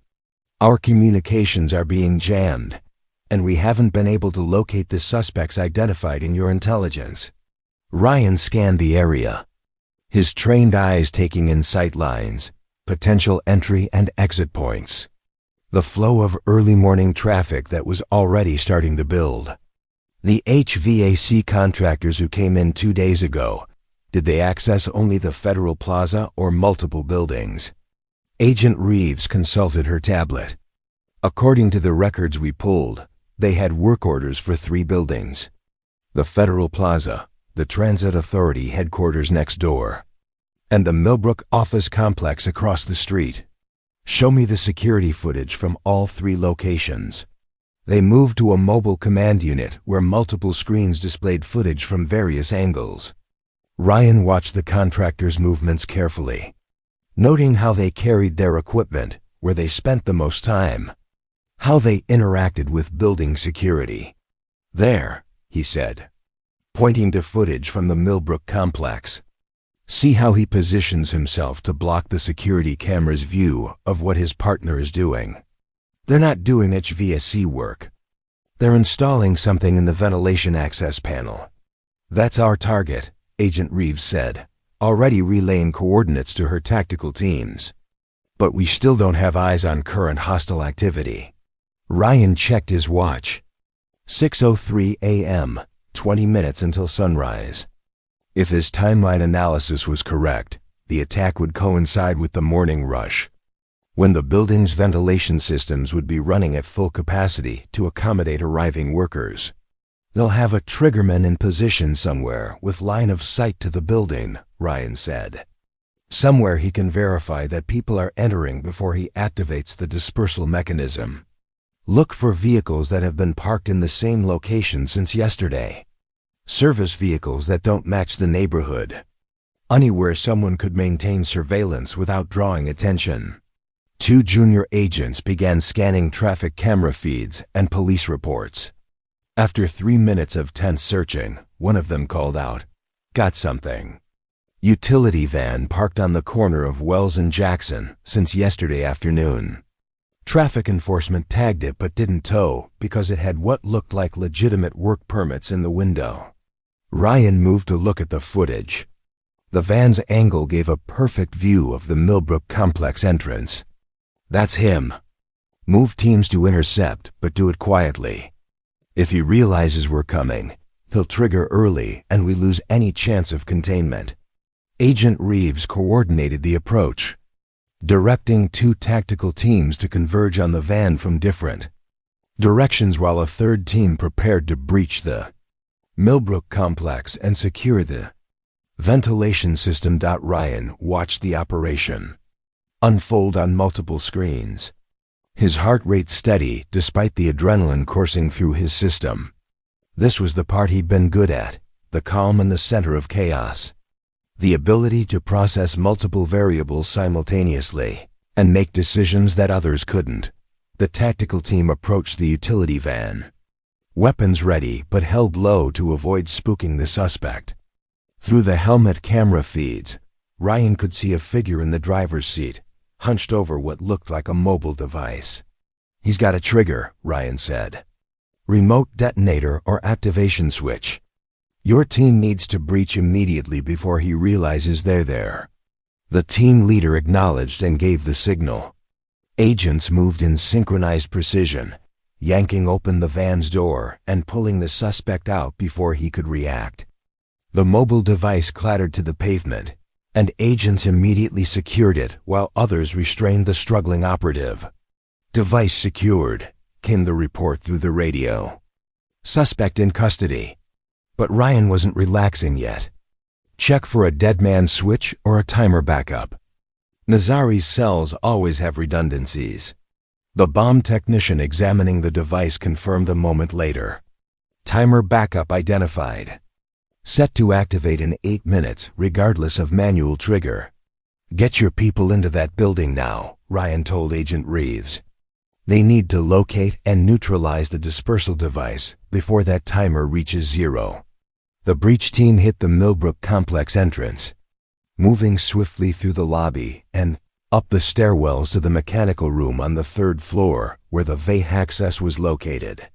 Our communications are being jammed, and we haven't been able to locate the suspects identified in your intelligence. Ryan scanned the area, his trained eyes taking in sight lines, potential entry and exit points, the flow of early morning traffic that was already starting to build. The HVAC contractors who came in 2 days ago, did they access only the Federal Plaza or multiple buildings? Agent Reeves consulted her tablet. According to the records we pulled, they had work orders for 3 buildings. The Federal Plaza, the Transit Authority headquarters next door, and the Millbrook office complex across the street. Show me the security footage from all 3 locations. They moved to a mobile command unit where multiple screens displayed footage from various angles. Ryan watched the contractors' movements carefully, noting how they carried their equipment, where they spent the most time, how they interacted with building security. There, he said, pointing to footage from the Millbrook complex. See how he positions himself to block the security camera's view of what his partner is doing. They're not doing HVAC work. They're installing something in the ventilation access panel. That's our target, Agent Reeves said, already relaying coordinates to her tactical teams. But we still don't have eyes on current hostile activity. Ryan checked his watch. 6:03 a.m., 20 minutes until sunrise. If his timeline analysis was correct, the attack would coincide with the morning rush, when the building's ventilation systems would be running at full capacity to accommodate arriving workers. They'll have a triggerman in position somewhere with line of sight to the building, Ryan said. Somewhere he can verify that people are entering before he activates the dispersal mechanism. Look for vehicles that have been parked in the same location since yesterday. Service vehicles that don't match the neighborhood. Anywhere someone could maintain surveillance without drawing attention. 2 junior agents began scanning traffic camera feeds and police reports. After 3 minutes of tense searching, one of them called out, "Got something." Utility van parked on the corner of Wells and Jackson since yesterday afternoon. Traffic enforcement tagged it but didn't tow because it had what looked like legitimate work permits in the window. Ryan moved to look at the footage. The van's angle gave a perfect view of the Millbrook complex entrance. That's him. Move teams to intercept, but do it quietly. If he realizes we're coming, he'll trigger early and we lose any chance of containment. Agent Reeves coordinated the approach, directing 2 tactical teams to converge on the van from different directions while a third team prepared to breach the Millbrook complex and secure the ventilation system. Ryan watched the operation unfold on multiple screens, his heart rate steady despite the adrenaline coursing through his system. This was the part he'd been good at, the calm in the center of chaos, the ability to process multiple variables simultaneously and make decisions that others couldn't. The tactical team approached the utility van, weapons ready but held low to avoid spooking the suspect. Through the helmet camera feeds, Ryan could see a figure in the driver's seat, hunched over what looked like a mobile device. "He's got a trigger," Ryan said. "Remote detonator or activation switch. Your team needs to breach immediately before he realizes they're there." The team leader acknowledged and gave the signal. Agents moved in synchronized precision, yanking open the van's door and pulling the suspect out before he could react. The mobile device clattered to the pavement, and agents immediately secured it while others restrained the struggling operative. "Device secured," came the report through the radio. "Suspect in custody." But Ryan wasn't relaxing yet. "Check for a dead man switch or a timer backup. Nazari's cells always have redundancies." The bomb technician examining the device confirmed a moment later. "Timer backup identified. Set to activate in 8 minutes, regardless of manual trigger." "Get your people into that building now," Ryan told Agent Reeves. "They need to locate and neutralize the dispersal device before that timer reaches 0. The breach team hit the Millbrook complex entrance, moving swiftly through the lobby and up the stairwells to the mechanical room on the 3rd floor where the VA access was located.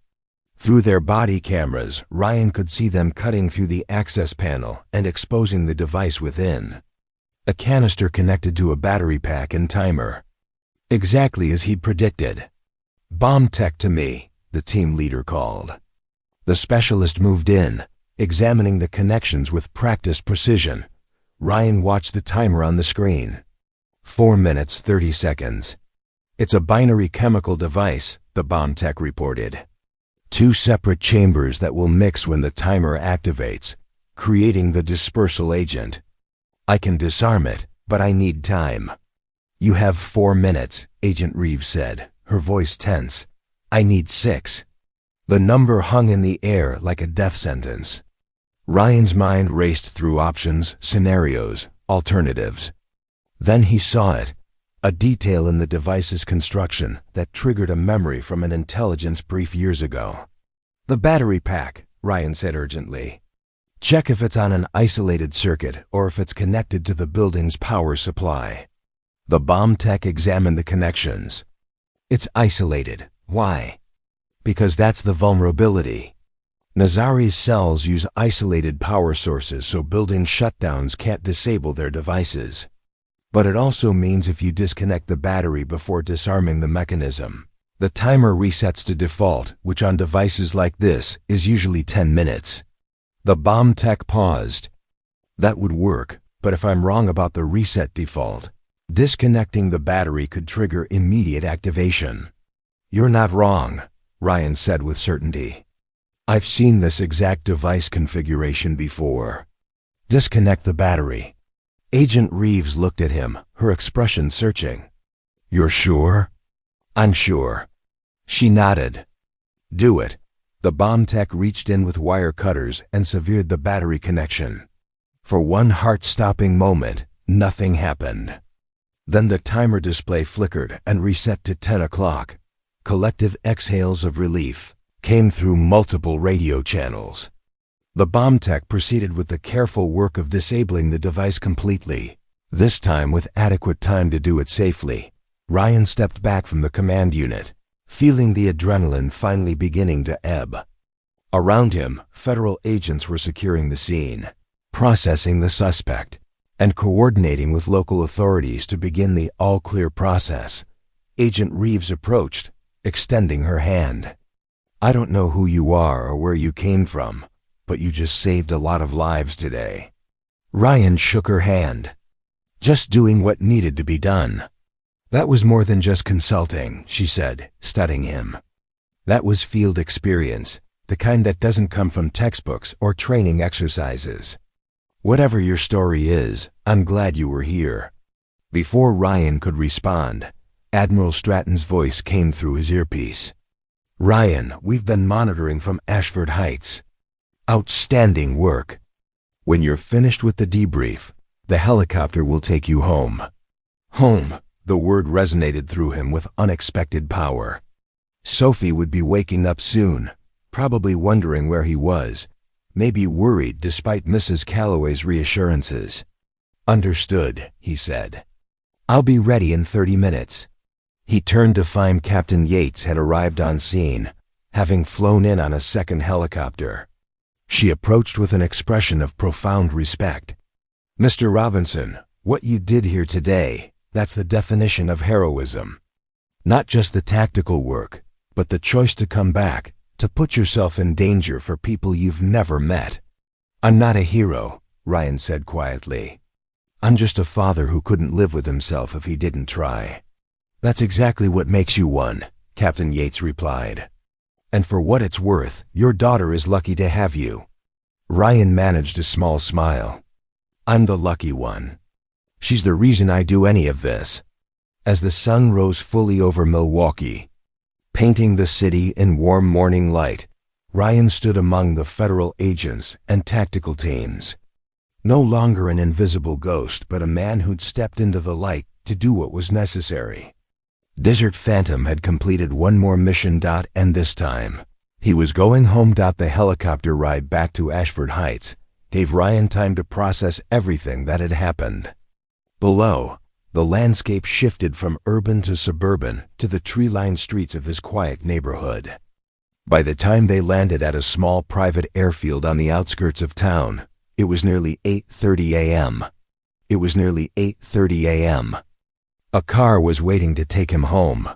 Through their body cameras, Ryan could see them cutting through the access panel and exposing the device within. A canister connected to a battery pack and timer. Exactly as he'd predicted. "Bomb tech to me," the team leader called. The specialist moved in, examining the connections with practiced precision. Ryan watched the timer on the screen. 4 minutes, 30 seconds. "It's a binary chemical device," the bomb tech reported. 2 separate chambers that will mix when the timer activates, creating the dispersal agent. "I can disarm it, but I need time." "You have 4 minutes, Agent Reeves said, her voice tense. "I need 6. The number hung in the air like a death sentence. Ryan's mind raced through options, scenarios, alternatives. Then he saw it, a detail in the device's construction that triggered a memory from an intelligence brief years ago. "The battery pack," Ryan said urgently. "Check if it's on an isolated circuit or if it's connected to the building's power supply." The bomb tech examined the connections. "It's isolated. Why?" "Because that's the vulnerability. Nazari's cells use isolated power sources so building shutdowns can't disable their devices. But it also means if you disconnect the battery before disarming the mechanism, the timer resets to default, which on devices like this is usually 10 minutes. The bomb tech paused. "That would work, but if I'm wrong about the reset default, disconnecting the battery could trigger immediate activation." "You're not wrong," Ryan said with certainty. "I've seen this exact device configuration before. Disconnect the battery." Agent Reeves looked at him, her expression searching. "You're sure?" "I'm sure." She nodded. "Do it." The bomb tech reached in with wire cutters and severed the battery connection. For one heart-stopping moment, nothing happened. Then the timer display flickered and reset to 10 o'clock. Collective exhales of relief came through multiple radio channels. The bomb tech proceeded with the careful work of disabling the device completely, this time with adequate time to do it safely. Ryan stepped back from the command unit, feeling the adrenaline finally beginning to ebb. Around him, federal agents were securing the scene, processing the suspect, and coordinating with local authorities to begin the all-clear process. Agent Reeves approached, extending her hand. "I don't know who you are or where you came from, but you just saved a lot of lives today." Ryan shook her hand. Just doing what needed to be done. That was more than just consulting, she said, studying him. That was field experience, the kind that doesn't come from textbooks or training exercises. Whatever your story is, I'm glad you were here. Before Ryan could respond, Admiral Stratton's voice came through his earpiece. Ryan, we've been monitoring from Ashford Heights. Outstanding work. When you're finished with the debrief, the helicopter will take you home. Home, the word resonated through him with unexpected power. Sophie would be waking up soon, probably wondering where he was, maybe worried despite Mrs. Calloway's reassurances. Understood, he said. I'll be ready in 30 minutes. He turned to find Captain Yates had arrived on scene, having flown in on a second helicopter. She approached with an expression of profound respect. Mr. Robinson, what you did here today, that's the definition of heroism. Not just the tactical work, but the choice to come back, to put yourself in danger for people you've never met. I'm not a hero, Ryan said quietly. I'm just a father who couldn't live with himself if he didn't try. That's exactly what makes you one, Captain Yates replied. And for what it's worth, your daughter is lucky to have you. Ryan managed a small smile. I'm the lucky one. She's the reason I do any of this. As the sun rose fully over Milwaukee, painting the city in warm morning light, Ryan stood among the federal agents and tactical teams. No longer an invisible ghost, but a man who'd stepped into the light to do what was necessary. Desert Phantom had completed one more mission, and this time, he was going home. The helicopter ride back to Ashford Heights gave Ryan time to process everything that had happened. Below, the landscape shifted from urban to suburban to the tree-lined streets of his quiet neighborhood. By the time they landed at a small private airfield on the outskirts of town, it was nearly 8:30 a.m. It was nearly 8:30 a.m. A car was waiting to take him home.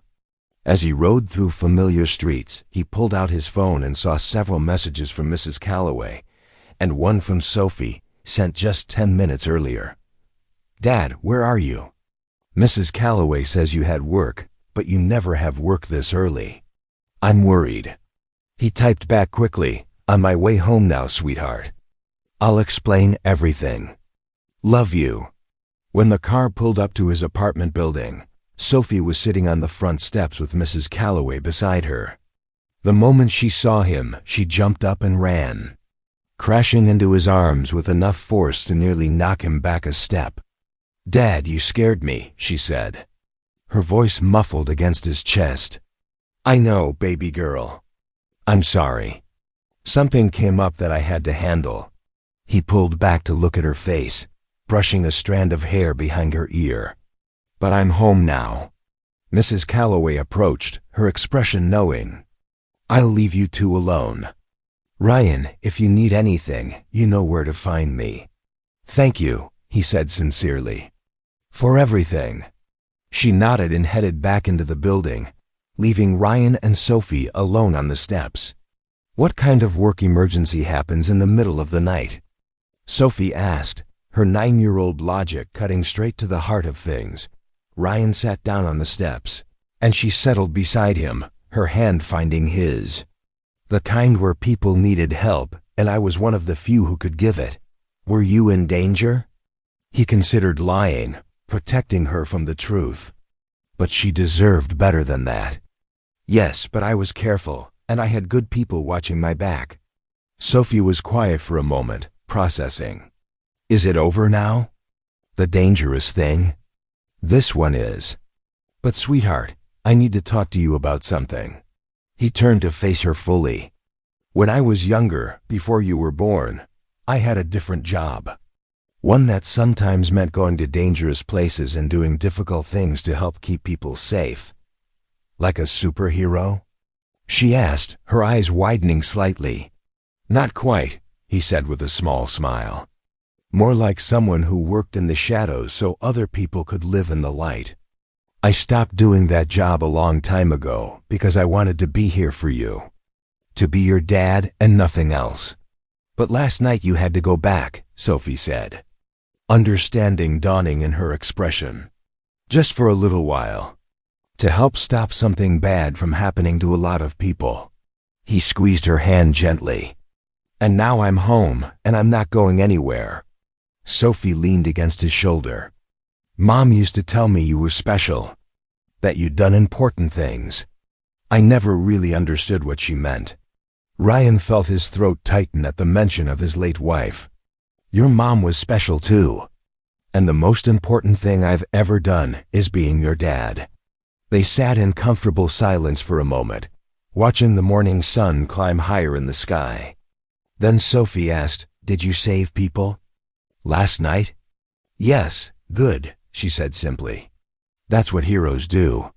As he rode through familiar streets, he pulled out his phone and saw several messages from Mrs. Calloway, and one from Sophie, sent just 10 minutes earlier. Dad, where are you? Mrs. Calloway says you had work, but you never have work this early. I'm worried. He typed back quickly, on my way home now, sweetheart. I'll explain everything. Love you. When the car pulled up to his apartment building, Sophie was sitting on the front steps with Mrs. Calloway beside her. The moment she saw him, she jumped up and ran, crashing into his arms with enough force to nearly knock him back a step. Dad, you scared me, she said, her voice muffled against his chest. I know, baby girl. I'm sorry. Something came up that I had to handle. He pulled back to look at her face, brushing a strand of hair behind her ear. But I'm home now. Mrs. Calloway approached, her expression knowing. I'll leave you two alone. Ryan, if you need anything, you know where to find me. Thank you, he said sincerely. For everything. She nodded and headed back into the building, leaving Ryan and Sophie alone on the steps. What kind of work emergency happens in the middle of the night? Sophie asked, her 9-year-old logic cutting straight to the heart of things. Ryan sat down on the steps, and she settled beside him, her hand finding his. The kind where people needed help, and I was one of the few who could give it. Were you in danger? He considered lying, protecting her from the truth. But she deserved better than that. Yes, but I was careful, and I had good people watching my back. Sophie was quiet for a moment, processing. Is it over now? The dangerous thing? This one is. But sweetheart, I need to talk to you about something. He turned to face her fully. When I was younger, before you were born, I had a different job. One that sometimes meant going to dangerous places and doing difficult things to help keep people safe. Like a superhero? She asked, her eyes widening slightly. Not quite, he said with a small smile. More like someone who worked in the shadows so other people could live in the light. I stopped doing that job a long time ago because I wanted to be here for you. To be your dad and nothing else. But last night you had to go back, Sophie said. understanding dawning in her expression. Just for a little while. To help stop something bad from happening to a lot of people. He squeezed her hand gently. And now I'm home, and I'm not going anywhere. Sophie leaned against his shoulder. Mom used to tell me you were special. That you'd done important things. I never really understood what she meant. Ryan felt his throat tighten at the mention of his late wife. Your mom was special too. And the most important thing I've ever done is being your dad. They sat in comfortable silence for a moment, watching the morning sun climb higher in the sky. Then Sophie asked, Did you save people? Last night? Yes, good, she said simply. That's what heroes do.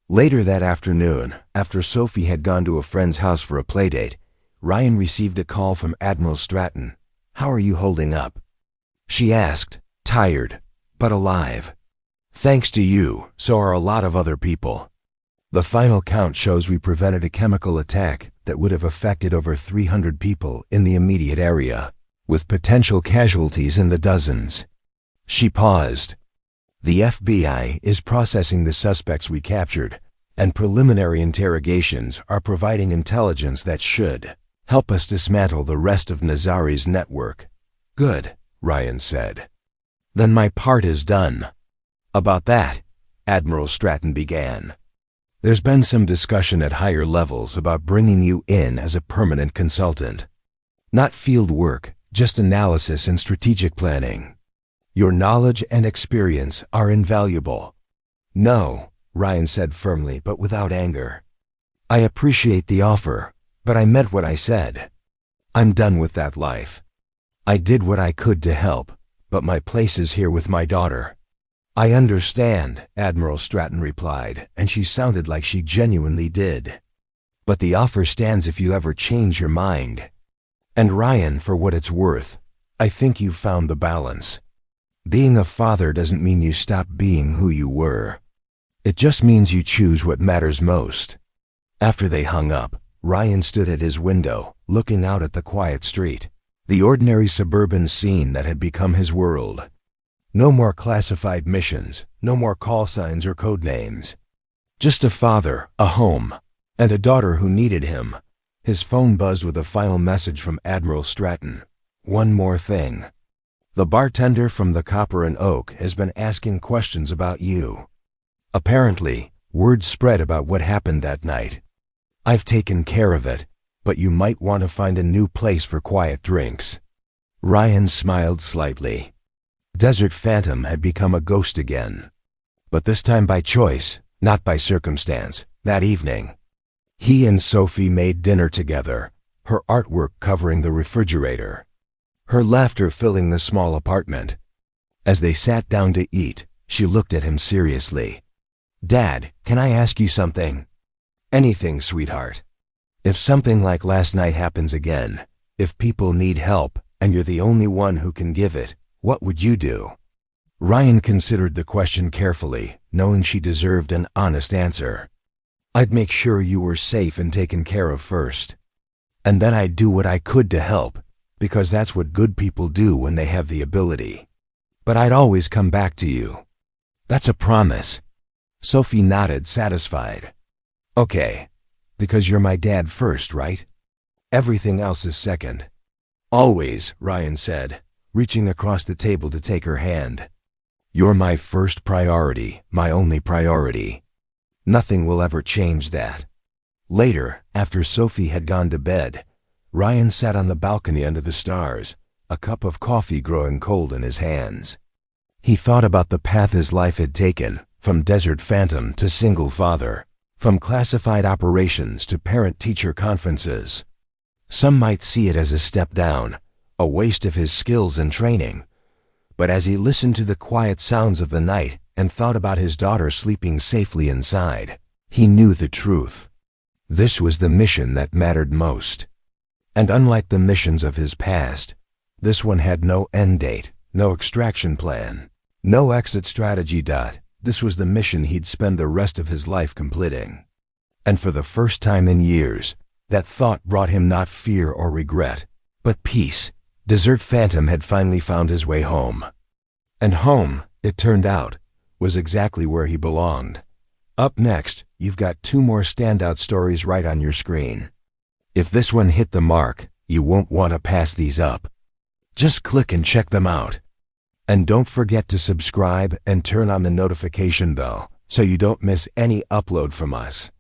Later that afternoon, after Sophie had gone to a friend's house for a playdate, Ryan received a call from Admiral Stratton. How are you holding up? She asked, tired, but alive. Thanks to you, so are a lot of other people. The final count shows we prevented a chemical attack that would have affected over 300 people in the immediate area, with potential casualties in the dozens. She paused. The FBI is processing the suspects we captured, and preliminary interrogations are providing intelligence that should help us dismantle the rest of Nazari's network. Good, Ryan said. Then my part is done. About that, Admiral Stratton began. There's been some discussion at higher levels about bringing you in as a permanent consultant. Not field work, just analysis and strategic planning. Your knowledge and experience are invaluable. No, Ryan said firmly but without anger. I appreciate the offer, but I meant what I said. I'm done with that life. I did what I could to help, but my place is here with my daughter. I understand, Admiral Stratton replied, and she sounded like she genuinely did. But the offer stands if you ever change your mind. And Ryan, for what it's worth, I think you've found the balance. Being a father doesn't mean you stop being who you were. It just means you choose what matters most. After they hung up, Ryan stood at his window, looking out at the quiet street, the ordinary suburban scene that had become his world. No more classified missions, no more call signs or code names. Just a father, a home, and a daughter who needed him. His phone buzzed with a final message from Admiral Stratton. One more thing. The bartender from the Copper and Oak has been asking questions about you. Apparently, word spread about what happened that night. I've taken care of it, but you might want to find a new place for quiet drinks. Ryan smiled slightly. Desert Phantom had become a ghost again. But this time by choice, not by circumstance, that evening. He and Sophie made dinner together, her artwork covering the refrigerator, her laughter filling the small apartment. As they sat down to eat, she looked at him seriously. Dad, can I ask you something? Anything, sweetheart. If something like last night happens again, if people need help and you're the only one who can give it, what would you do? Ryan considered the question carefully, knowing she deserved an honest answer. I'd make sure you were safe and taken care of first. And then I'd do what I could to help, because that's what good people do when they have the ability. But I'd always come back to you. That's a promise. Sophie nodded, satisfied. Okay, because you're my dad first, right? Everything else is second. Always, Ryan said, reaching across the table to take her hand. You're my first priority, my only priority. Nothing will ever change that. Later, after Sophie had gone to bed, Ryan sat on the balcony under the stars, a cup of coffee growing cold in his hands. He thought about the path his life had taken, from Desert Phantom to single father, from classified operations to parent-teacher conferences. Some might see it as a step down, a waste of his skills and training. But as he listened to the quiet sounds of the night and thought about his daughter sleeping safely inside, he knew the truth. This was the mission that mattered most. And unlike the missions of his past, this one had no end date, no extraction plan, no exit strategy. This was the mission he'd spend the rest of his life completing. And for the first time in years, that thought brought him not fear or regret, but peace. Desert Phantom had finally found his way home. And home, it turned out, was exactly where he belonged. Up next, you've got 2 more standout stories right on your screen. If this one hit the mark, you won't want to pass these up. Just click and check them out. And don't forget to subscribe and turn on the notification bell so you don't miss any upload from us.